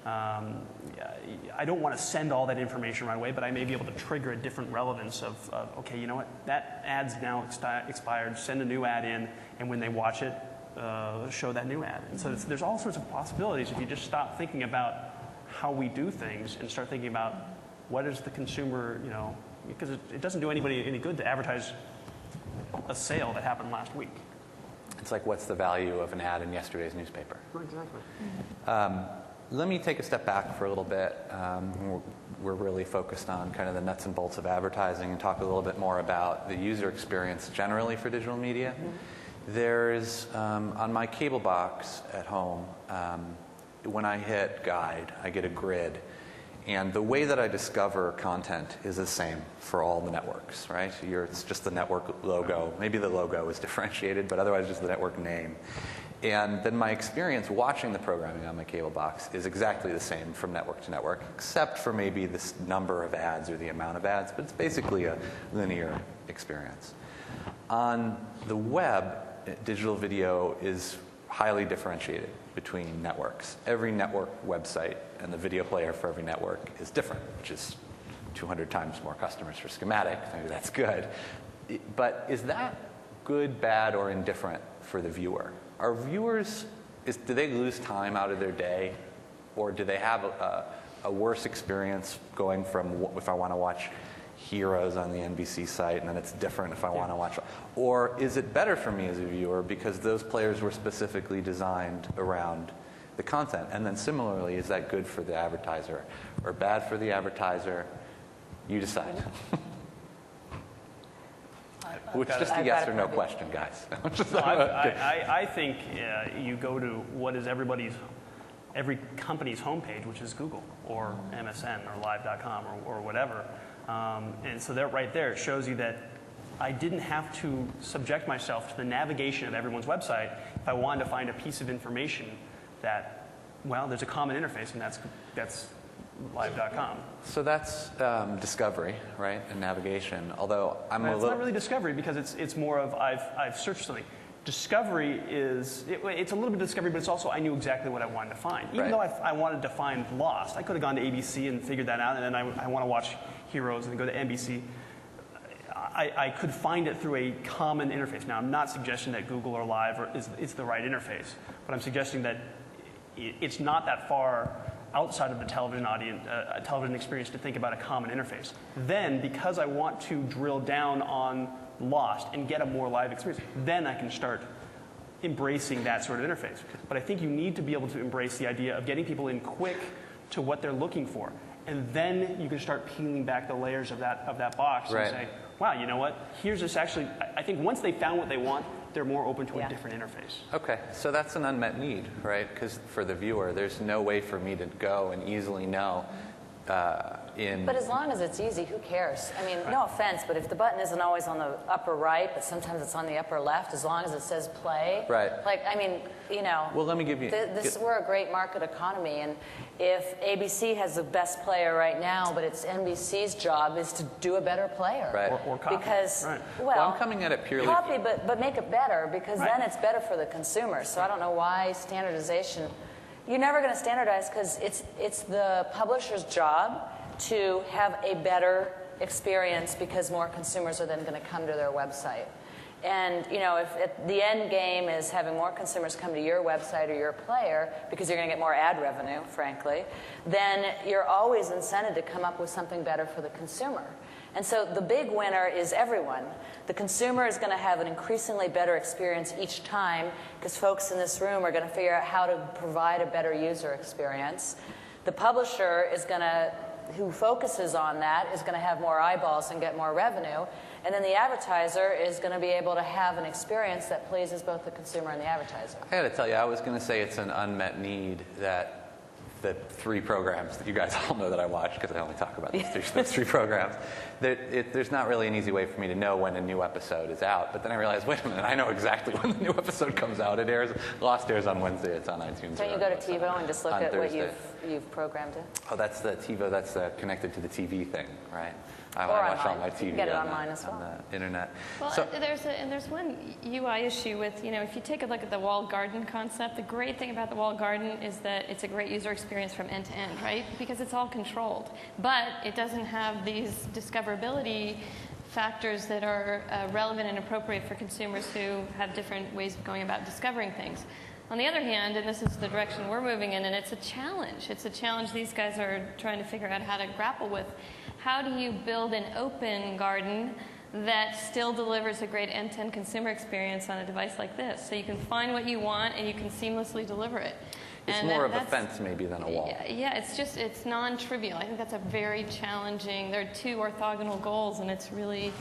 I don't want to send all that information right away, but I may be able to trigger a different relevance of okay, you know what, that ad's now expired, send a new ad in, and when they watch it, show that new ad. And so there's all sorts of possibilities if you just stop thinking about how we do things and start thinking about what is the consumer, because it doesn't do anybody any good to advertise a sale that happened last week. It's like, what's the value of an ad in yesterday's newspaper? Exactly. Let me take a step back for a little bit. We're really focused on kind of the nuts and bolts of advertising and talk a little bit more about the user experience generally for digital media. There's, on my cable box at home, when I hit guide, I get a grid. And the way that I discover content is the same for all the networks, right? It's just the network logo. Maybe the logo is differentiated, but otherwise just the network name. And then my experience watching the programming on my cable box is exactly the same from network to network, except for maybe this number of ads or the amount of ads, but it's basically a linear experience. On the web, digital video is highly differentiated between networks. Every network website and the video player for every network is different, which is 200 times more customers for Schematic. Maybe that's good. But is that good, bad, or indifferent for the viewer? Are viewers, do they lose time out of their day? Or do they have a worse experience going from if I want to watch Heroes on the NBC site, and then it's different if I want to watch. Or is it better for me as a viewer because those players were specifically designed around the content? And then similarly, is that good for the advertiser or bad for the advertiser? You decide. Which is just a yes or no question, guys. No, I think you go to what is every company's homepage, which is Google or MSN or Live.com or whatever. And so that right there shows you that I didn't have to subject myself to the navigation of everyone's website if I wanted to find a piece of information that, well, there's a common interface, and that's Live.com. So that's discovery, right, and navigation. Although it's not really discovery because it's more of I've searched something. Discovery is it's a little bit of discovery, but it's also I knew exactly what I wanted to find. Even though I wanted to find Lost, I could have gone to ABC and figured that out, and then I want to watch Heroes and go to NBC. I could find it through a common interface. Now, I'm not suggesting that Google or Live is the right interface, but I'm suggesting that it's not that far outside of the television audience, television experience to think about a common interface. Then, because I want to drill down on Lost and get a more live experience, then I can start embracing that sort of interface. But I think you need to be able to embrace the idea of getting people in quick to what they're looking for. And then you can start peeling back the layers of that box and say, wow, you know what? Here's this actually, I think once they found what they want, they're more open to a different interface. Okay, so that's an unmet need, right? Because for the viewer, there's no way for me to go and easily know But as long as it's easy, who cares? I mean, no offense, but if the button isn't always on the upper right, but sometimes it's on the upper left, as long as it says play. Right. Like, I mean, you know. Well, let me give you. We're a great market economy, and if ABC has the best player right now, but it's NBC's job is to do a better player. Right. Or copy. Because, well, I'm coming at it purely. Copy, but make it better, because then it's better for the consumer. So I don't know why standardization. You're never going to standardize because it's the publisher's job to have a better experience because more consumers are then going to come to their website. And, you know, if the end game is having more consumers come to your website or your player because you're going to get more ad revenue, frankly, then you're always incented to come up with something better for the consumer. And so the big winner is everyone. The consumer is going to have an increasingly better experience each time because folks in this room are going to figure out how to provide a better user experience. The publisher is going to, who focuses on that, is going to have more eyeballs and get more revenue. And then the advertiser is going to be able to have an experience that pleases both the consumer and the advertiser. I got to tell you, I was going to say it's an unmet need that the three programs that you guys all know that I watch, because I only talk about those three programs, there's not really an easy way for me to know when a new episode is out. But then I realized, wait a minute, I know exactly when the new episode comes out. It airs, Lost airs on Wednesday. It's on iTunes. Don't you go to TiVo and just look at what you've programmed it? Oh, that's the TiVo. That's connected to the TV thing, right? I watch all my TV you can get it online as well. On the internet. Well, so, there's one UI issue with, you know, if you take a look at the walled garden concept, the great thing about the walled garden is that it's a great user experience from end to end, right? Because it's all controlled. But it doesn't have these discoverability factors that are relevant and appropriate for consumers who have different ways of going about discovering things. On the other hand, and this is the direction we're moving in, and it's a challenge. It's a challenge these guys are trying to figure out how to grapple with. How do you build an open garden that still delivers a great end-to-end consumer experience on a device like this? So you can find what you want and you can seamlessly deliver it. It's more of a fence maybe than a wall. Yeah, it's non-trivial. I think that's a very challenging, there are two orthogonal goals, and it's really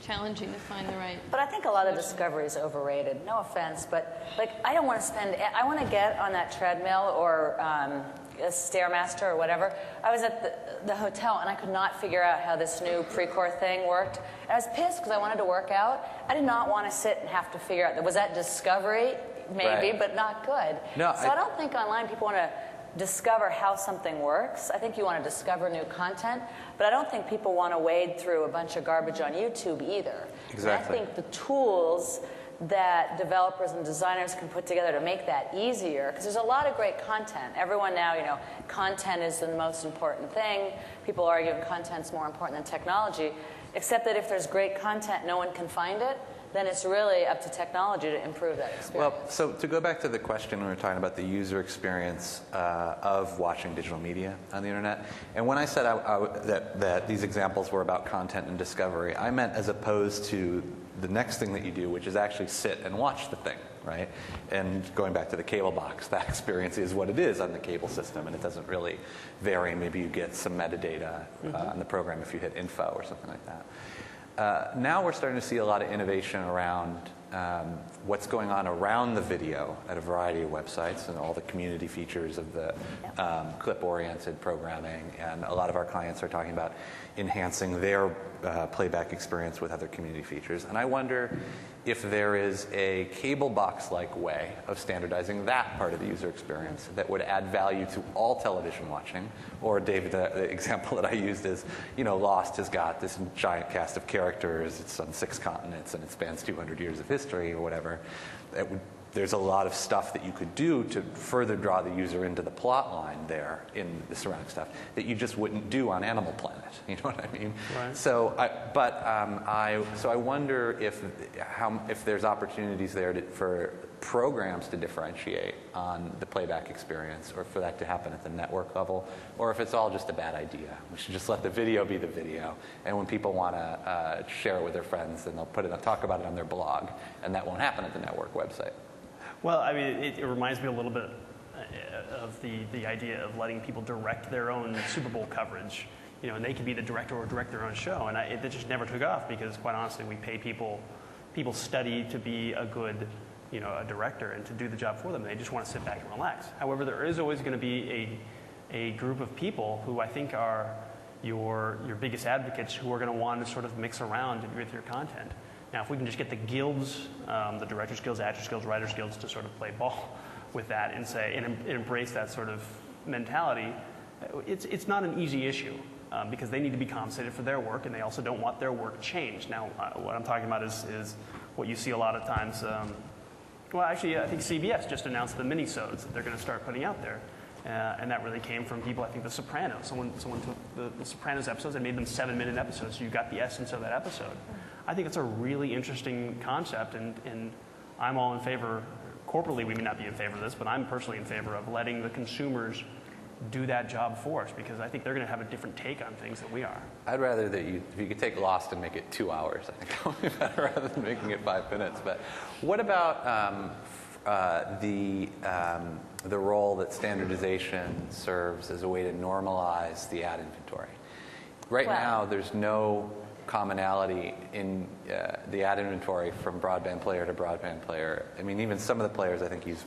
challenging to find the right. But I think a lot of discovery is overrated. No offense, but like I don't want to spend. I want to get on that treadmill or a Stairmaster or whatever. I was at the hotel and I could not figure out how this new Precor thing worked. And I was pissed because I wanted to work out. I did not want to sit and have to figure out. Was that discovery? Maybe, Right. but not good. No, so I don't think online people want to discover how something works. I think you want to discover new content, but I don't think people want to wade through a bunch of garbage on YouTube either. Exactly. And I think the tools that developers and designers can put together to make that easier, because there's a lot of great content. Everyone now, content is the most important thing. People argue content's more important than technology, except that if there's great content, no one can find it, then it's really up to technology to improve that experience. Well, so to go back to the question, we were talking about the user experience of watching digital media on the internet. And when I said that these examples were about content and discovery, I meant as opposed to the next thing that you do, which is actually sit and watch the thing, right? And going back to the cable box, that experience is what it is on the cable system, and it doesn't really vary. Maybe you get some metadata on the program if you hit info or something like that. Now we're starting to see a lot of innovation around what's going on around the video at a variety of websites and all the community features of the clip-oriented programming. And a lot of our clients are talking about enhancing their playback experience with other community features. And I wonder if there is a cable box-like way of standardizing that part of the user experience that would add value to all television watching. Or, David, the example that I used is, Lost has got this giant cast of characters. It's on 6 continents, and it spans 200 years of history or whatever. There's a lot of stuff that you could do to further draw the user into the plot line there in the surrounding stuff that you just wouldn't do on Animal Planet. You know what I mean? Right. So, I wonder if there's opportunities there for programs to differentiate on the playback experience, or for that to happen at the network level, or if it's all just a bad idea. We should just let the video be the video, and when people want to share it with their friends, then they'll talk about it on their blog, and that won't happen at the network website. Well, I mean, it reminds me a little bit of the idea of letting people direct their own Super Bowl coverage, and they can be the director or direct their own show, and it just never took off because, quite honestly, we pay people study to be a good, a director and to do the job for them. They just want to sit back and relax. However, there is always going to be a group of people who I think are your biggest advocates who are going to want to sort of mix around with your content. Now, if we can just get the guilds, the directors guilds, actors guilds, writers guilds to sort of play ball with that and embrace that sort of mentality, it's not an easy issue because they need to be compensated for their work and they also don't want their work changed. Now, what I'm talking about is what you see a lot of times. Well, actually, I think CBS just announced the MIX07s that they're going to start putting out there. And that really came from people, I think, The Sopranos. Someone took the Sopranos episodes and made them 7-minute episodes, so you got the essence of that episode. I think it's a really interesting concept, and I'm all in favor. Corporately, we may not be in favor of this, but I'm personally in favor of letting the consumers do that job for us, because I think they're going to have a different take on things than we are. I'd rather that if you could take Lost and make it 2 hours, I think that would be better rather than making it 5 minutes. But what about the role that standardization serves as a way to normalize the ad inventory? Right now, there's no commonality in the ad inventory from broadband player to broadband player. I mean, even some of the players, I think, use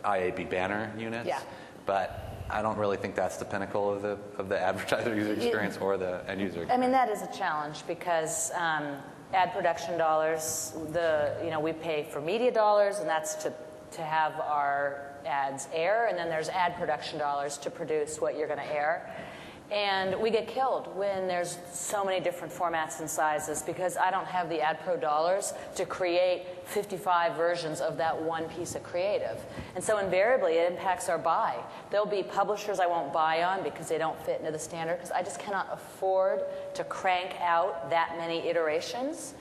IAB banner units. Yeah. But I don't really think that's the pinnacle of the advertiser user experience or the end user experience. I mean, that is a challenge because ad production dollars, we pay for media dollars, and that's to have our ads air, and then there's ad production dollars to produce what you're going to air. And we get killed when there's so many different formats and sizes because I don't have the ad pro dollars to create 55 versions of that one piece of creative. And so invariably it impacts our buy. There'll be publishers I won't buy on because they don't fit into the standard because I just cannot afford to crank out that many iterations.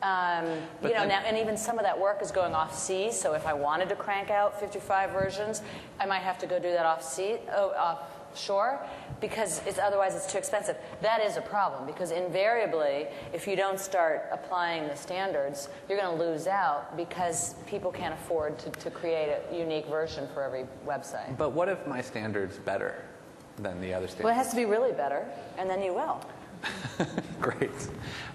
Now, and even some of that work is going off-sea, so if I wanted to crank out 55 versions, I might have to go do that offshore, because otherwise it's too expensive. That is a problem, because invariably, if you don't start applying the standards, you're going to lose out because people can't afford to create a unique version for every website. But what if my standard's better than the other standards? Well, it has to be really better, and then you will. Great.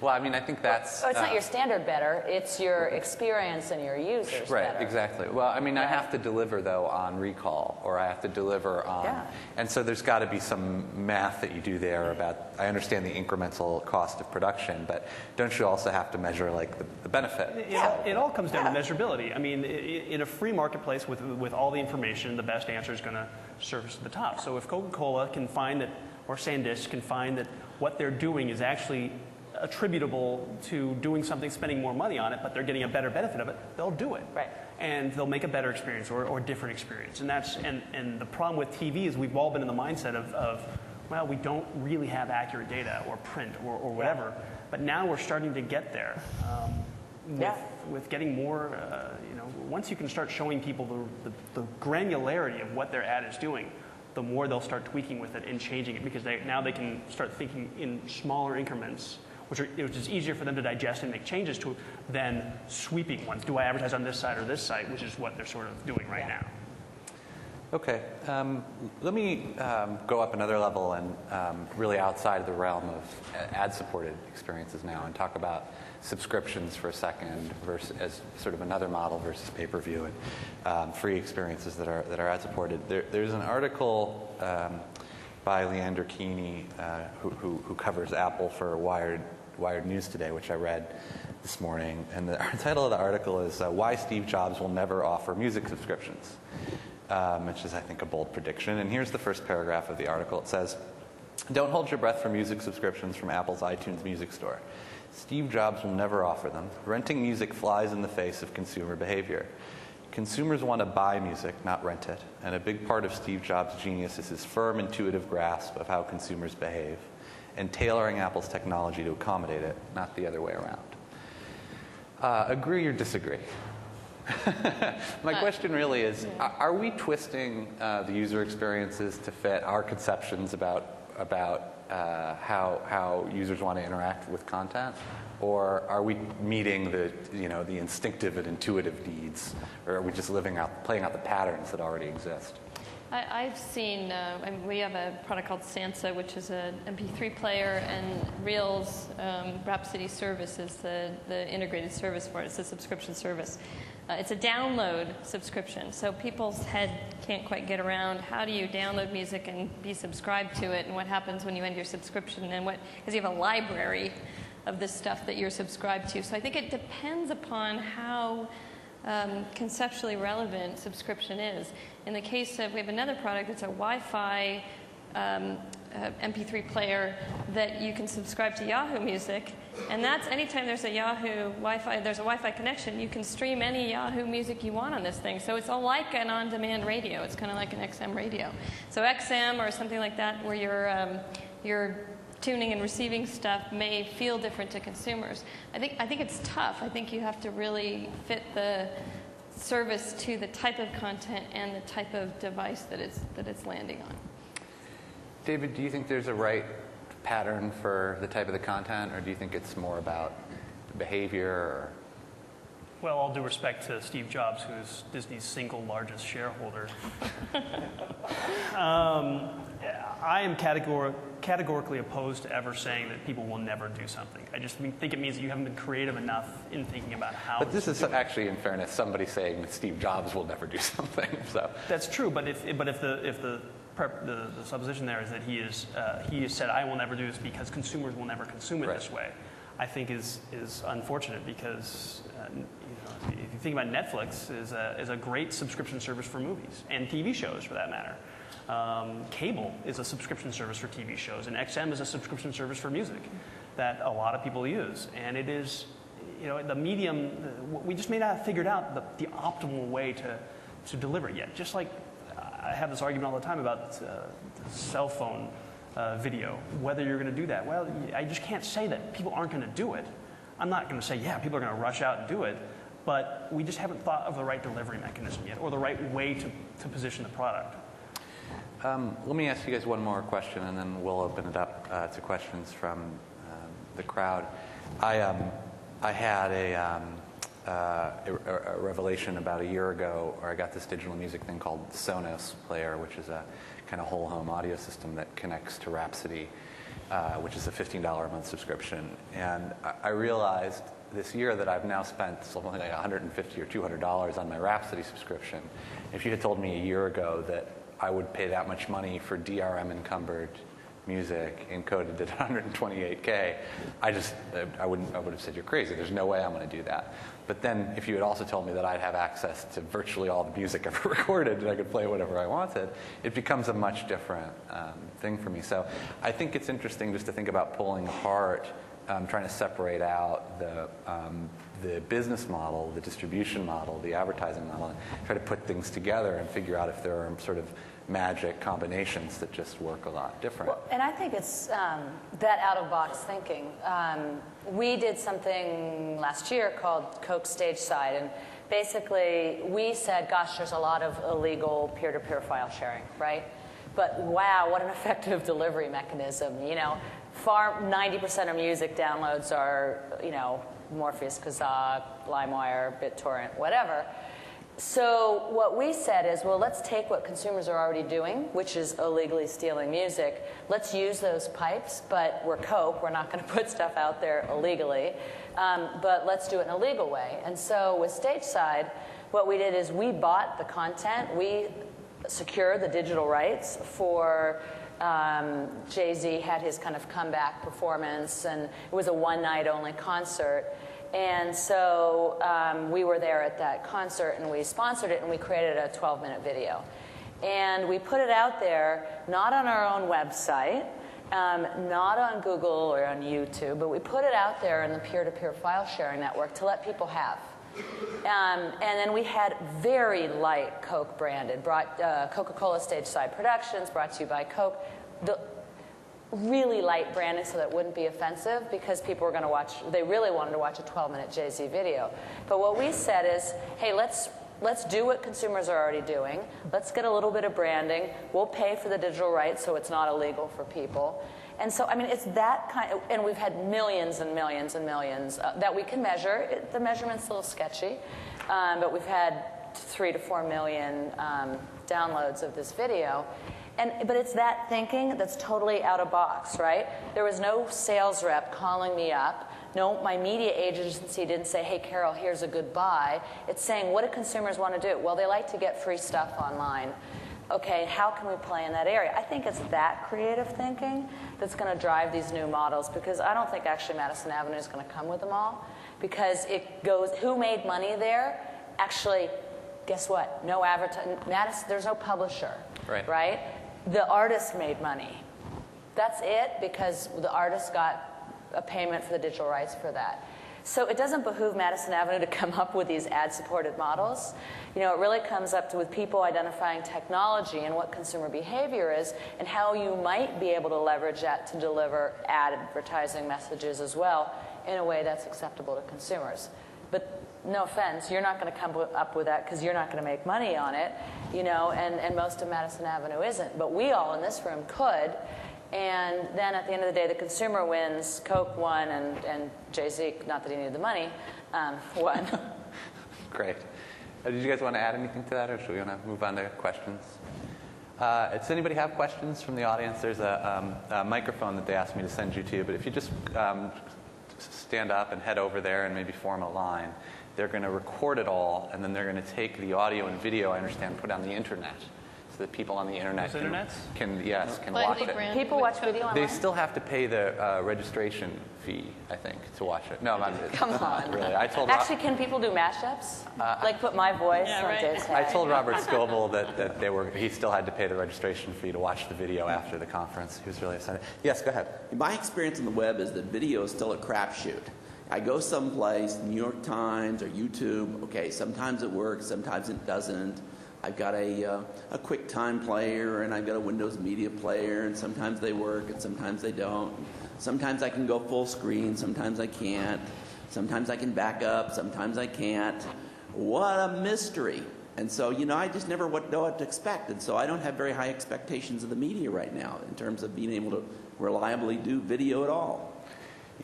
Well, I mean, I think that's... Oh, it's not your standard better. It's your experience and your users right, better. exactly. Well, I mean, I have to deliver, though, on recall, or I have to deliver on... Yeah. And so there's got to be some math that you do there about... I understand the incremental cost of production, but don't you also have to measure, like, the benefit? It all comes down to measurability. I mean, in a free marketplace with all the information, the best answer is going to surface to the top. So if Coca-Cola can find that, or SanDisk can find that what they're doing is actually attributable to doing something, spending more money on it, but they're getting a better benefit of it, they'll do it. Right. And they'll make a better experience or different experience. And the problem with TV is we've all been in the mindset of well, we don't really have accurate data or print or whatever. Yeah. But now we're starting to get there. With getting more, once you can start showing people the granularity of what their ad is doing, the more they'll start tweaking with it and changing it, because now they can start thinking in smaller increments, which is easier for them to digest and make changes to than sweeping ones. Do I advertise on this site or this site, which is what they're sort of doing right now. Okay. Let me go up another level and really outside of the realm of ad-supported experiences now and talk about subscriptions for a second versus as sort of another model versus pay-per-view and free experiences that are ad-supported. There's an article by Leander Keeney who covers Apple for Wired News Today, which I read this morning. And the title of the article is Why Steve Jobs Will Never Offer Music Subscriptions. Which is, I think, a bold prediction. And here's the first paragraph of the article. It says, "Don't hold your breath for music subscriptions from Apple's iTunes Music Store. Steve Jobs will never offer them. Renting music flies in the face of consumer behavior. Consumers want to buy music, not rent it. And a big part of Steve Jobs' genius is his firm, intuitive grasp of how consumers behave and tailoring Apple's technology to accommodate it, not the other way around." Agree or disagree? My question really is, are we twisting the user experiences to fit our conceptions about how users want to interact with content? Or are we meeting the instinctive and intuitive needs? Or are we just playing out the patterns that already exist? I've seen, we have a product called Sansa, which is an MP3 player, and Reels Rhapsody service is the integrated service for it. It's a subscription service. It's a download subscription, so people's head can't quite get around how do you download music and be subscribed to it, and what happens when you end your subscription, and because you have a library of this stuff that you're subscribed to. So I think it depends upon how conceptually relevant subscription is. In the case of, we have another product that's a Wi-Fi MP3 player that you can subscribe to Yahoo Music, and that's anytime there's a Wi-Fi connection, you can stream any Yahoo music you want on this thing. So it's all like an on-demand radio. It's kind of like an XM radio. So XM or something like that, where you're tuning and receiving stuff, may feel different to consumers. I think it's tough. I think you have to really fit the service to the type of content and the type of device that it's landing on. David, do you think there's a right pattern for the type of the content, or do you think it's more about behavior? Or? Well, all due respect to Steve Jobs, who is Disney's single largest shareholder, I am categorically opposed to ever saying that people will never do something. I just think it means that you haven't been creative enough in thinking about how. But this is actually, in fairness, somebody saying that Steve Jobs will never do something. So that's true. But if the supposition there is that he has said, I will never do this because consumers will never consume it this way, I think is unfortunate, because if you think about Netflix is a great subscription service for movies and TV shows for that matter. Cable is a subscription service for TV shows, and XM is a subscription service for music that a lot of people use. And it is, the medium, we just may not have figured out the optimal way to deliver it yet. Just like I have this argument all the time about cell phone video, whether you're going to do that. Well, I just can't say that people aren't going to do it. I'm not going to say, yeah, people are going to rush out and do it, but we just haven't thought of the right delivery mechanism yet, or the right way to position the product. Let me ask you guys one more question, and then we'll open it up to questions from the crowd. I had a revelation about a year ago, where I got this digital music thing called the Sonos player, which is a kind of whole home audio system that connects to Rhapsody. which is a $15 a month subscription. And I realized this year that I've now spent something like $150 or $200 on my Rhapsody subscription. If you had told me a year ago that I would pay that much money for DRM encumbered music encoded at 128K, I would have said you're crazy. There's no way I'm going to do that. But then if you had also told me that I'd have access to virtually all the music ever recorded and I could play whatever I wanted, it becomes a much different thing for me. So I think it's interesting just to think about pulling apart, trying to separate out the business model, the distribution model, the advertising model, and try to put things together and figure out if there are sort of magic combinations that just work a lot different. Well, and I think it's that out-of-box thinking. We did something last year called Coke Stage Side, and basically we said, gosh, there's a lot of illegal peer-to-peer file sharing, right? But wow, what an effective delivery mechanism. You know, 90% of music downloads are, you know, Morpheus, Kazaa, LimeWire, BitTorrent, whatever. So what we said is, well, let's take what consumers are already doing, which is illegally stealing music. Let's use those pipes, but we're Coke. We're not going to put stuff out there illegally. But let's do it in a legal way. And so with StageSide, what we did is we bought the content. We secured the digital rights for Jay-Z had his kind of comeback performance, and it was a one-night-only concert. And so we were there at that concert, and we sponsored it, and we created a 12-minute video. And we put it out there, not on our own website, not on Google or on YouTube, but we put it out there in the peer-to-peer file sharing network to let people have. And then we had very light Coke branded, Coca-Cola Stage Side Productions, brought to you by Coke. Really light branding so that it wouldn't be offensive, because people were going to watch, they really wanted to watch a 12-minute Jay-Z video. But what we said is, hey, let's do what consumers are already doing. Let's get a little bit of branding. We'll pay for the digital rights so it's not illegal for people. And so, I mean, it's that kind of, and we've had millions and millions and millions that we can measure. The measurement's a little sketchy, but we've had 3 to 4 million downloads of this video. But it's that thinking that's totally out of box, right? There was no sales rep calling me up. No, my media agency didn't say, hey, Carol, here's a good buy. It's saying, what do consumers want to do? Well, they like to get free stuff online. Okay, how can we play in that area? I think it's that creative thinking that's going to drive these new models, because I don't think actually Madison Avenue is going to come with them all, because it goes, who made money there? Actually, guess what? No advertising. There's no publisher, right? The artist made money. That's it, because the artist got a payment for the digital rights for that. So it doesn't behoove Madison Avenue to come up with these ad-supported models. You know, it really comes up with people identifying technology and what consumer behavior is, and how you might be able to leverage that to deliver advertising messages as well in a way that's acceptable to consumers. But no offense, you're not going to come up with that because you're not going to make money on it, you know, and most of Madison Avenue isn't. But we all in this room could, and then at the end of the day, the consumer wins, Coke won, and Jay-Z, not that he needed the money, won. Great. Did you guys want to add anything to that, or should we want to move on to questions? Does anybody have questions from the audience? There's a microphone that they asked me to send you to, but if you just stand up and head over there and maybe form a line. They're going to record it all, and then they're going to take the audio and video, I understand, put it on the internet, so that people on the internet can watch it. People watch video online? They still have to pay the registration fee, I think, to watch it. No, come on. Really. Actually, can people do mashups? Like put my voice on Dave's head? I told Robert Scoble that he still had to pay the registration fee to watch the video after the conference. He was really excited. Yes, go ahead. My experience on the web is that video is still a crapshoot. I go someplace, New York Times or YouTube, okay, sometimes it works, sometimes it doesn't. I've got a QuickTime player, and I've got a Windows Media Player, and sometimes they work and sometimes they don't. Sometimes I can go full screen, sometimes I can't. Sometimes I can back up, sometimes I can't. What a mystery. And so, you know, I just never know what to expect. And so I don't have very high expectations of the media right now in terms of being able to reliably do video at all.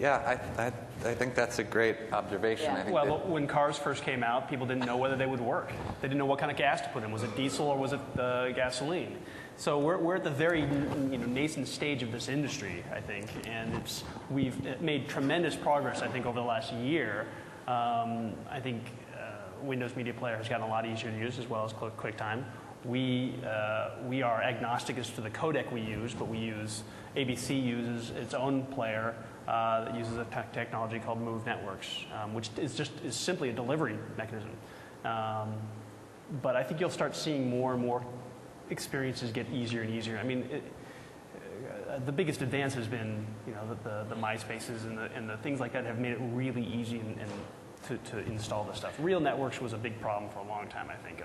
Yeah, I think that's a great observation. Yeah. I think Well, when cars first came out, people didn't know whether they would work. They didn't know what kind of gas to put in. Was it diesel or was it gasoline? So we're at the very nascent stage of this industry, I think, and we've made tremendous progress, I think, over the last year. I think Windows Media Player has gotten a lot easier to use, as well as QuickTime. We are agnostic as to the codec we use, but ABC uses its own player that uses a technology called Move Networks, which is simply a delivery mechanism. But I think you'll start seeing more and more experiences get easier and easier. I mean, the biggest advance has been, the MySpaces and the things like that have made it really easy to install this stuff. Real networks was a big problem for a long time, I think,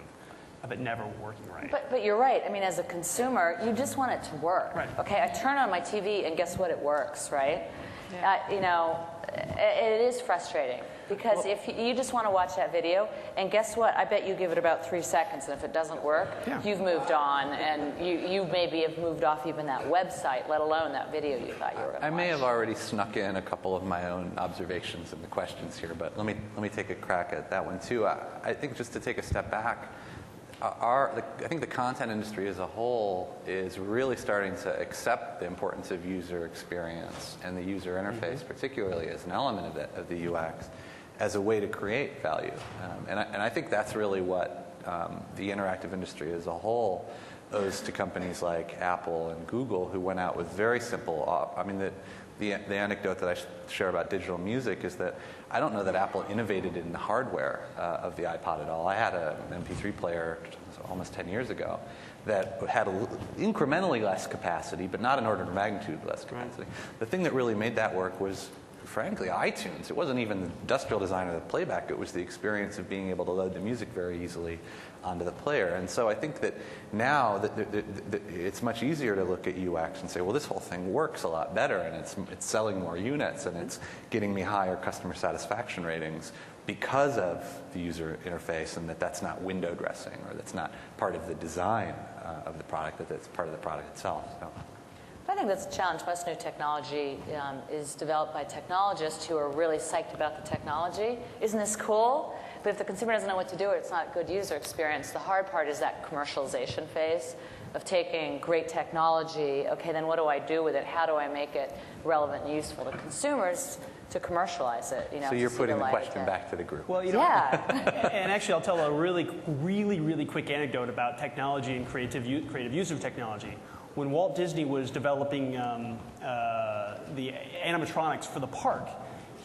of it never working right. But you're right. I mean, as a consumer, you just want it to work. Right. Okay, I turn on my TV and guess what? It works, right? Yeah. It is frustrating because if you just want to watch that video, and guess what? I bet you give it about 3 seconds, and if it doesn't work, you've moved on, and you maybe have moved off even that website, let alone that video you thought you were going to watch. I may have already snuck in a couple of my own observations in the questions here, but let me take a crack at that one too. I think just to take a step back, I think the content industry as a whole is really starting to accept the importance of user experience and the user interface, particularly as an element of the UX, as a way to create value. And I think that's really what the interactive industry as a whole owes to companies like Apple and Google, who went out with very simple. The anecdote that I share about digital music is that I don't know that Apple innovated in the hardware of the iPod at all. I had an MP3 player almost 10 years ago that had incrementally less capacity, but not an order of magnitude less capacity. The thing that really made that work was, frankly, iTunes. It wasn't even the industrial design of the playback. It was the experience of being able to load the music very easily onto the player. And so I think that now that it's much easier to look at UX and say, well, this whole thing works a lot better, and it's selling more units, and it's getting me higher customer satisfaction ratings because of the user interface, and that's not window dressing, or that's not part of the design of the product, that it's part of the product itself. So. I think that's a challenge. Most new technology is developed by technologists who are really psyched about the technology. Isn't this cool? But if the consumer doesn't know what to do, or it's not a good user experience, the hard part is that commercialization phase of taking great technology. Okay, then what do I do with it? How do I make it relevant and useful to consumers to commercialize it? So you're putting the question back to the group. Well, and actually, I'll tell a really quick anecdote about technology and creative use of technology. When Walt Disney was developing the animatronics for the park,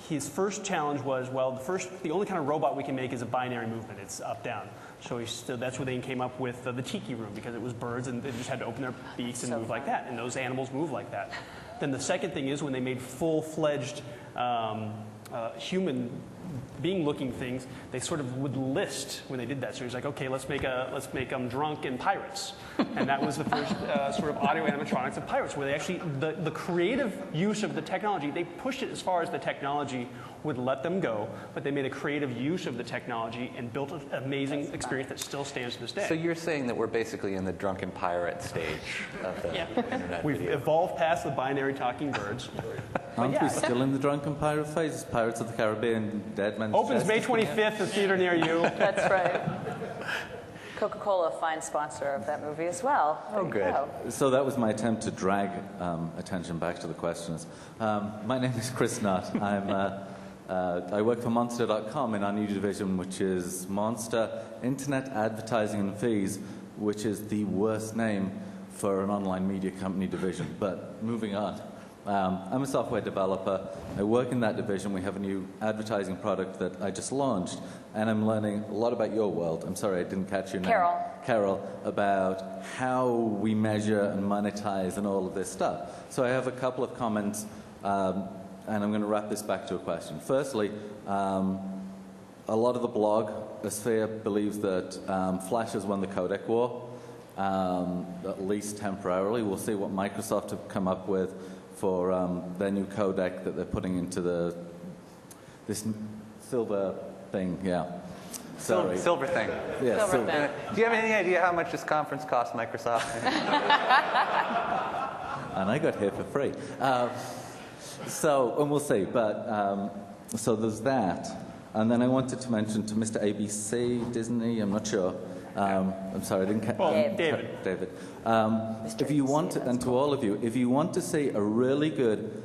his first challenge was, the only kind of robot we can make is a binary movement. It's up-down. So that's where they came up with the tiki room, because it was birds and they just had to open their beaks and move like that. And those animals move like that. Then the second thing is when they made full-fledged human being-looking things, they sort of would list when they did that. So he's like, okay, let's make them drunk and pirates, and that was the first sort of audio animatronics of pirates, where they actually the creative use of the technology, they pushed it as far as the technology would let them go, but they made a creative use of the technology and built an amazing experience that still stands to this day. So you're saying that we're basically in the drunken pirate stage of the internet We've video. evolved past the binary talking birds. Aren't we still in the drunken pirate phase? Pirates of the Caribbean, Dead Man's Opens Chest May is coming 25th at a theater near you. That's right. Coca-Cola, fine sponsor of that movie as well. Oh, good. So that was my attempt to drag attention back to the questions. My name is Chris Nutt. I work for Monster.com in our new division, which is Monster Internet Advertising and Fees, which is the worst name for an online media company division. But moving on. I'm a software developer. I work in that division. We have a new advertising product that I just launched, and I'm learning a lot about your world. I'm sorry I didn't catch your name. Carol, about how we measure and monetize and all of this stuff. So I have a couple of comments, and I'm going to wrap this back to a question. Firstly, a lot of the blog sphere believes that Flash has won the codec war, at least temporarily. We'll see what Microsoft have come up with for their new codec that they're putting into this silver thing, Sorry. Silver thing. Yeah, Silver thing. Do you have any idea how much this conference cost Microsoft? And I got here for free. And we'll see. But so there's that. And then I wanted to mention to Mr. ABC, Disney, I'm not sure, I'm sorry, I didn't catch. David. David. If you want to, and to all of you, if you want to see a really good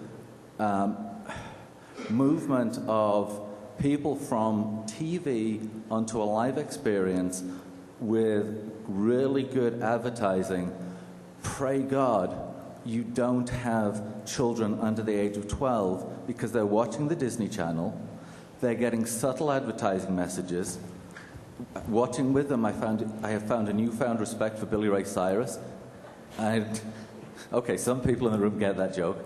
movement of people from TV onto a live experience with really good advertising, pray God you don't have children under the age of 12, because they're watching the Disney Channel, they're getting subtle advertising messages. Watching with them, I have found a newfound respect for Billy Ray Cyrus. Okay, some people in the room get that joke.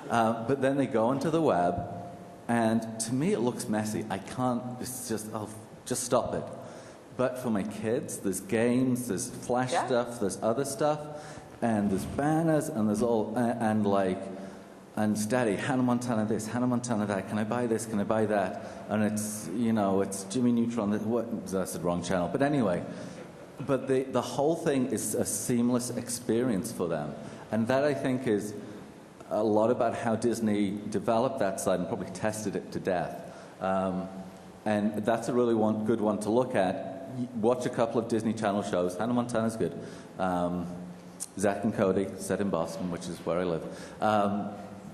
But then they go onto the web, and to me it looks messy. I can't, it's just, I'll just stop it. But for my kids, there's games, there's flash stuff, there's other stuff, and there's banners, and there's all, and Daddy, Hannah Montana this, Hannah Montana that, can I buy this, can I buy that? And it's, you know, it's Jimmy Neutron, that's the wrong channel. But anyway, but the whole thing is a seamless experience for them. And that, I think, is a lot about how Disney developed that side and probably tested it to death. And that's a really good one to look at. Watch a couple of Disney Channel shows. Hannah Montana's good. Zack and Cody, set in Boston, which is where I live.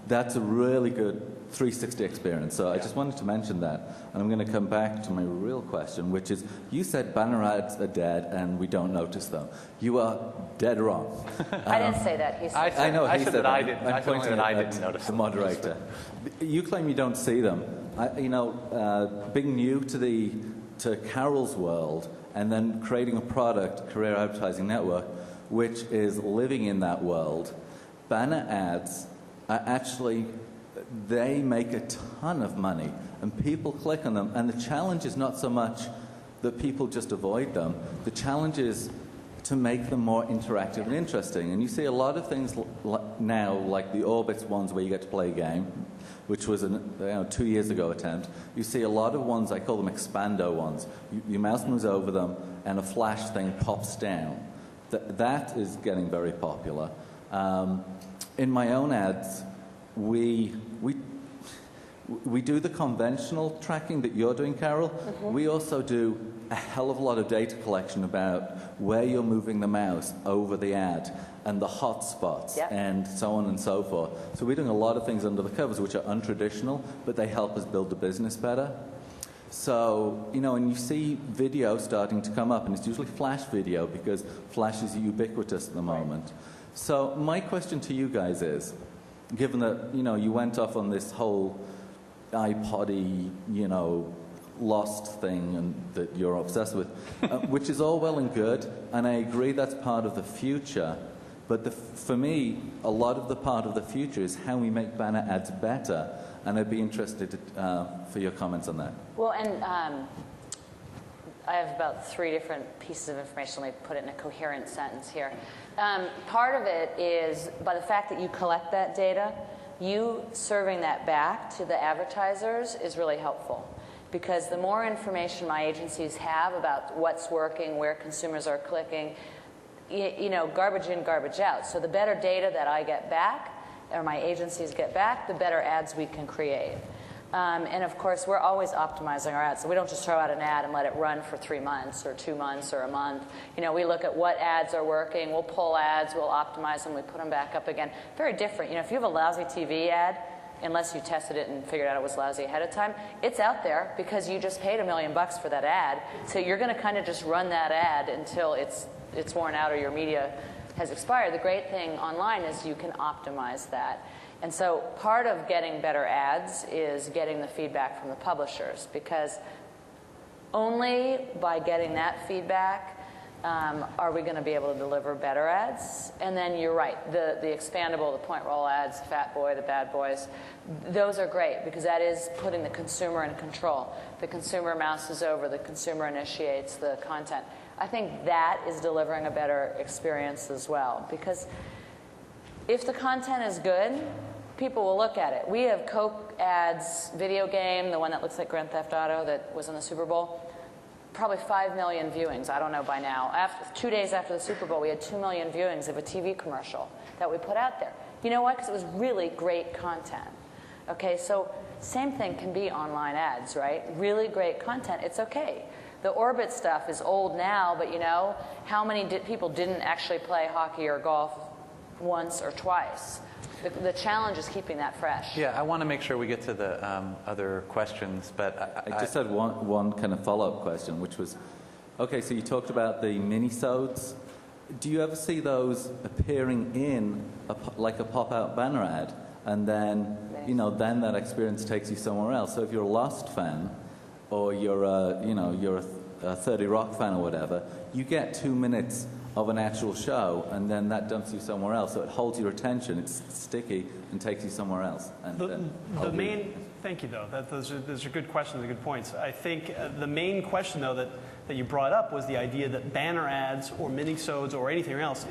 That's a really good 360 experience. So I just wanted to mention that. And I'm going to come back to my real question, which is, you said banner ads are dead and we don't notice them. You are dead wrong. I didn't say that. He said I know. I He said said that. I didn't. I'm I pointing that I at didn't notice the them. moderator. You claim you don't see them. Being new to Carol's world and then creating a product, Career Advertising Network, which is living in that world, banner ads are actually, they make a ton of money and people click on them. And the challenge is not so much that people just avoid them. The challenge is to make them more interactive and interesting. And you see a lot of things now, like the Orbitz ones where you get to play a game, which was a 2 years ago attempt. You see a lot of ones, I call them expando ones. Your mouse moves over them and a flash thing pops down. That is getting very popular. In my own ads, we do the conventional tracking that you're doing, Carol. Mm-hmm. We also do a hell of a lot of data collection about where you're moving the mouse over the ad and the hot spots and so on and so forth. So we're doing a lot of things under the covers which are untraditional, but they help us build the business better. So, and you see video starting to come up, and it's usually flash video because flash is ubiquitous at the moment. So my question to you guys is, given that, you went off on this whole iPod-y, lost thing and that you're obsessed with, which is all well and good, and I agree that's part of the future, but for me, a lot of the part of the future is how we make banner ads better, and I'd be interested for your comments on that. Well, and I have about 3 different pieces of information. Let me put it in a coherent sentence here. Part of it is, by the fact that you collect that data, you serving that back to the advertisers is really helpful. Because the more information my agencies have about what's working, where consumers are clicking, garbage in, garbage out. So the better data that I get back, or my agencies get back, the better ads we can create. And of course, we're always optimizing our ads. So we don't just throw out an ad and let it run for 3 months or 2 months or a month. We look at what ads are working. We'll pull ads. We'll optimize them. We put them back up again. Very different. If you have a lousy TV ad, unless you tested it and figured out it was lousy ahead of time, it's out there because you just paid $1 million for that ad. So you're going to kind of just run that ad until it's worn out or your media has expired. The great thing online is you can optimize that. And so part of getting better ads is getting the feedback from the publishers, because only by getting that feedback are we going to be able to deliver better ads. And then you're right, the expandable, the point roll ads, the fat boy, the bad boys, those are great because that is putting the consumer in control. The consumer mouses over, the consumer initiates the content. I think that is delivering a better experience as well, because if the content is good, people will look at it. We have Coke ads, video game, the one that looks like Grand Theft Auto that was in the Super Bowl, probably 5 million viewings, I don't know by now. 2 days after the Super Bowl, we had 2 million viewings of a TV commercial that we put out there. You know why? Because it was really great content. Okay, so same thing can be online ads, right? Really great content, it's okay. The orbit stuff is old now, but how many people didn't actually play hockey or golf once or twice? The challenge is keeping that fresh. Yeah, I want to make sure we get to the other questions, but I just had one kind of follow-up question, which was, okay, so you talked about the minisodes. Do you ever see those appearing in like a pop-out banner ad, and then then that experience takes you somewhere else? So if you're a Lost fan, or you're a 30 Rock fan or whatever, you get 2 minutes of an actual show, and then that dumps you somewhere else. So it holds your attention, it's sticky, and takes you somewhere else. And thank you, though. Those are good questions and good points. I think the main question, though, that you brought up was the idea that banner ads or minisodes or anything else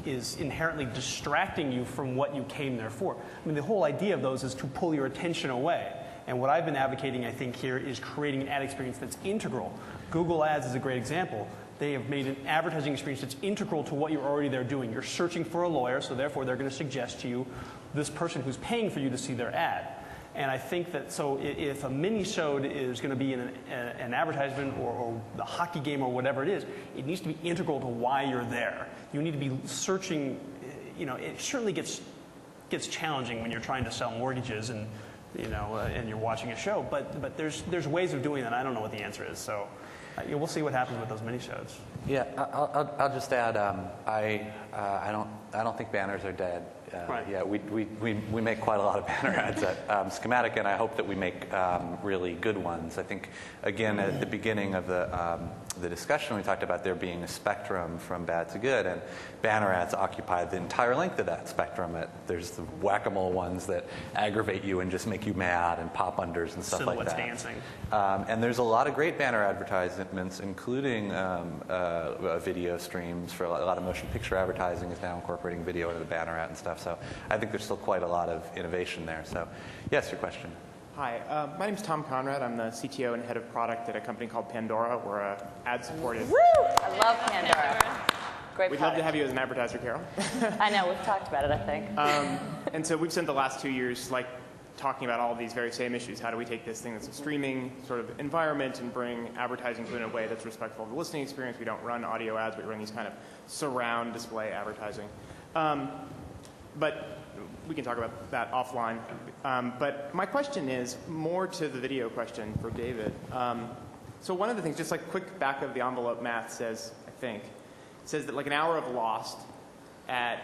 is inherently distracting you from what you came there for. I mean, the whole idea of those is to pull your attention away. And what I've been advocating, I think, here is creating an ad experience that's integral. Google Ads is a great example. They have made an advertising experience that's integral to what you're already there doing. You're searching for a lawyer, so therefore they're going to suggest to you this person who's paying for you to see their ad. And I think that, so if a mini-sode is going to be in an advertisement or the hockey game or whatever it is, it needs to be integral to why you're there. You need to be searching, it certainly gets challenging when you're trying to sell mortgages and you're watching a show, but there's ways of doing that. I don't know what the answer is, so we'll see what happens with those mini-shows. Yeah, I'll just add. I don't think banners are dead. Right. Yeah, we make quite a lot of banner ads at Schematic, and I hope that we make really good ones. I think, again, at the beginning of the discussion, we talked about there being a spectrum from bad to good, and banner ads occupy the entire length of that spectrum. There's the whack-a-mole ones that aggravate you and just make you mad, and pop-unders and stuff like that. Silhouettes dancing. And there's a lot of great banner advertisements, including video streams. For a lot of motion picture advertising is now incorporating video into the banner ad and stuff. So I think there's still quite a lot of innovation there. So, yes, your question. Hi, my name is Tom Conrad. I'm the CTO and head of product at a company called Pandora. We're ad-supported. Woo! I love Pandora. Great We'd product. love to have you as an advertiser, Carol. I know, we've talked about it, I think. And so we've spent the last 2 years talking about all of these very same issues. How do we take this thing that's a streaming sort of environment and bring advertising to it in a way that's respectful of the listening experience? We don't run audio ads. We run these kind of surround display advertising. But we can talk about that offline. But my question is more to the video question for David. So one of the things, just like quick back of the envelope math says, I think, says that like an hour of Lost at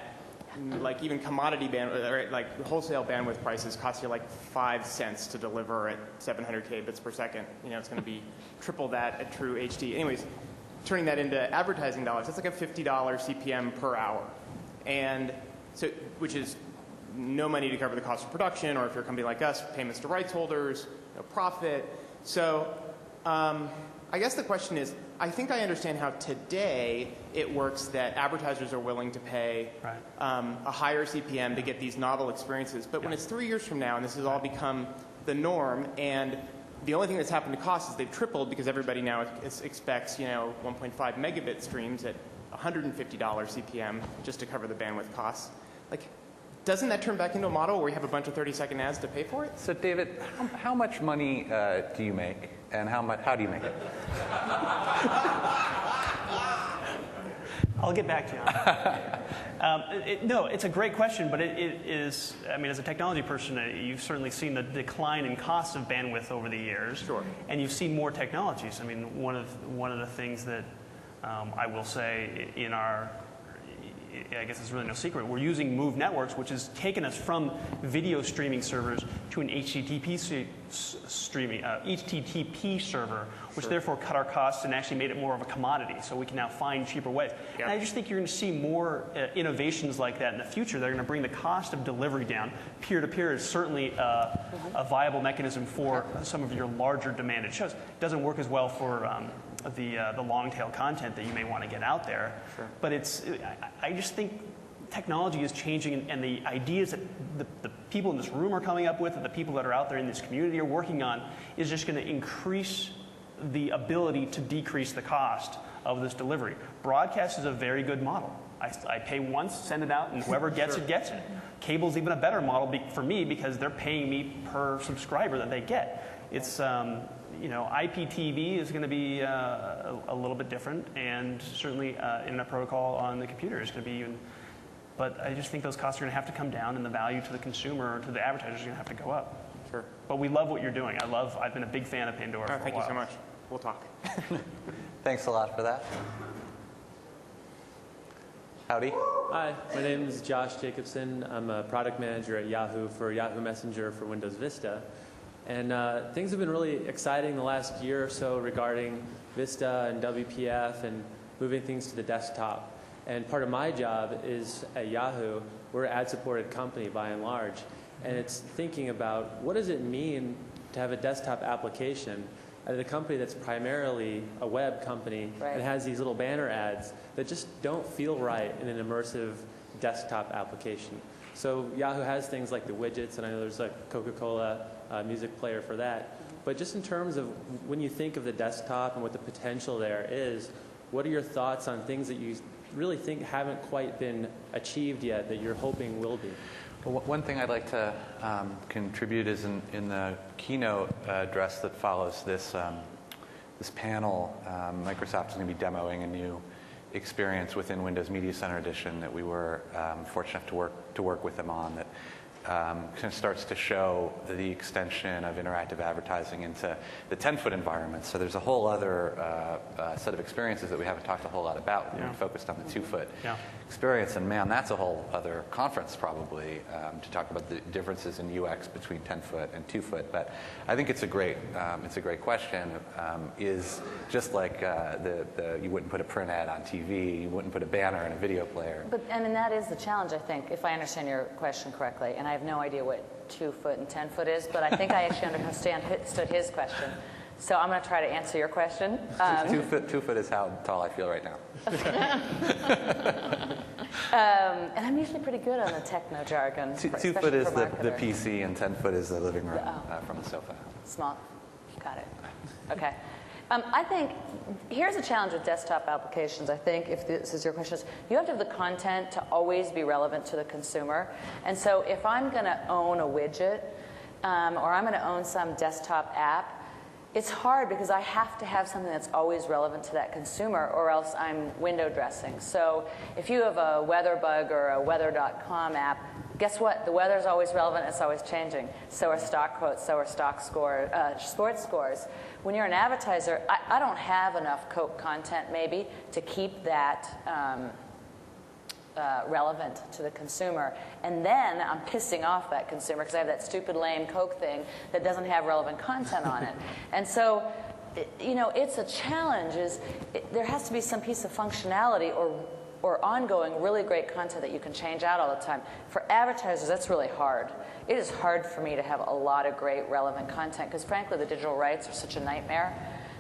like even commodity bandwidth, or like wholesale bandwidth prices cost you like 5 cents to deliver at 700K bits per second. It's going to be triple that at true HD. Anyways, turning that into advertising dollars, that's like a $50 CPM per hour. And so, which is no money to cover the cost of production, or if you're a company like us, payments to rights holders, no profit. So I guess the question is, I think I understand how today it works that advertisers are willing to pay a higher CPM to get these novel experiences. But when it's 3 years from now and this has all become the norm, and the only thing that's happened to costs is they've tripled because everybody now expects 1.5 megabit streams at $150 CPM just to cover the bandwidth costs. Like, doesn't that turn back into a model where you have a bunch of 30-second ads to pay for it? So, David, how much money do you make, and how do you make it? I'll get back to you on it. No, it's a great question, but it is, I mean, as a technology person, you've certainly seen the decline in cost of bandwidth over the years. Sure. And you've seen more technologies. I mean, one of the things that I will say in our, I guess it's really no secret, we're using Move Networks, which has taken us from video streaming servers to an HTTP server, which therefore cut our costs and actually made it more of a commodity. So we can now find cheaper ways. Yeah. And I just think you're going to see more innovations like that in the future. They're going to bring the cost of delivery down. Peer-to-peer is certainly a viable mechanism for some of your larger demanded shows. It doesn't work as well for the long-tail content that you may want to get out there. Sure. But I just think technology is changing, and the ideas that the people in this room are coming up with, and the people that are out there in this community are working on, is just going to increase the ability to decrease the cost of this delivery. Broadcast is a very good model. I pay once, send it out, and whoever gets it, gets it. Cable's even a better model for me because they're paying me per subscriber that they get. It's IPTV is going to be a little bit different, and certainly Internet Protocol on the computer is going to be even. But I just think those costs are going to have to come down, and the value to the consumer, to the advertiser, is going to have to go up. Sure. But we love what you're doing. I've been a big fan of Pandora for a while. Thank you so much. We'll talk. Thanks a lot for that. Howdy. Hi, my name is Josh Jacobson. I'm a product manager at Yahoo for Yahoo Messenger for Windows Vista. And things have been really exciting the last year or so regarding Vista and WPF and moving things to the desktop. And part of my job is at Yahoo, we're an ad-supported company by and large. And it's thinking about what does it mean to have a desktop application at a company that's primarily a web company and has these little banner ads that just don't feel right in an immersive desktop application. So Yahoo has things like the widgets, and I know there's a Coca-Cola music player for that. But just in terms of when you think of the desktop and what the potential there is, what are your thoughts on things that you really think haven't quite been achieved yet that you're hoping will be? Well, one thing I'd like to contribute is in the keynote address that follows this panel, Microsoft is going to be demoing a new experience within Windows Media Center Edition that we were fortunate enough to work with them on, that kind of starts to show the extension of interactive advertising into the 10-foot environment. So there's a whole other set of experiences that we haven't talked a whole lot about. We're focused on the 2-foot experience, and man, that's a whole other conference probably to talk about the differences in UX between 10-foot and 2-foot. But I think it's a great question. Is just like you wouldn't put a print ad on TV, you wouldn't put a banner in a video player. But I mean, that is the challenge, I think, if I understand your question correctly. And I have no idea what 2-foot and 10-foot is, but I think I actually understood his question. So I'm going to try to answer your question. 2-foot is how tall I feel right now. And I'm usually pretty good on the techno jargon. 2-foot is the PC, and 10-foot is the living room from the sofa. Small. Got it. Okay. I think here's a challenge with desktop applications, I think, if this is your question, is you have to have the content to always be relevant to the consumer. And so if I'm going to own a widget or I'm going to own some desktop app, it's hard because I have to have something that's always relevant to that consumer, or else I'm window dressing. So if you have a WeatherBug or a weather.com app, guess what? The weather's always relevant. It's always changing. So are stock quotes. So are sports scores. When you're an advertiser, I don't have enough Coke content maybe to keep that relevant to the consumer. And then I'm pissing off that consumer because I have that stupid lame Coke thing that doesn't have relevant content on it. And so, it's a challenge. There has to be some piece of functionality or ongoing really great content that you can change out all the time. For advertisers, that's really hard. It is hard for me to have a lot of great relevant content because frankly the digital rights are such a nightmare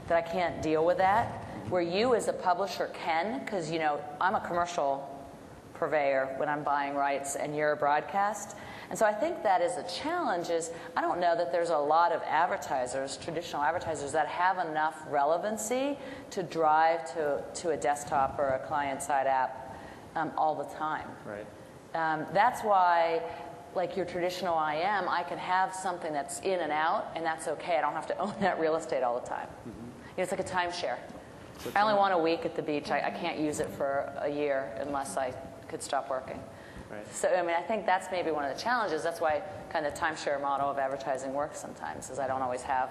that I can't deal with that. Where you as a publisher can, because I'm a commercial purveyor when I'm buying rights and you're a broadcast. And so I think that is a challenge. I don't know that there's a lot of advertisers, traditional advertisers, that have enough relevancy to drive to a desktop or a client-side app all the time. Right. That's why, like your traditional IM, I can have something that's in and out, and that's okay. I don't have to own that real estate all the time. It's like a timeshare. I only want a week at the beach. I can't use it for a year unless I could stop working. Right. So, I think that's maybe one of the challenges. That's why kind of the timeshare model of advertising works sometimes, is I don't always have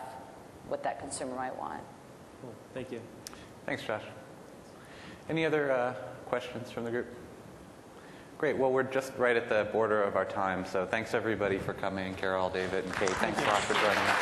what that consumer might want. Cool. Thank you. Thanks, Josh. Any other questions from the group? Great. Well, we're just right at the border of our time, so thanks everybody for coming. Carol, David, and Kate, thanks a lot for joining us.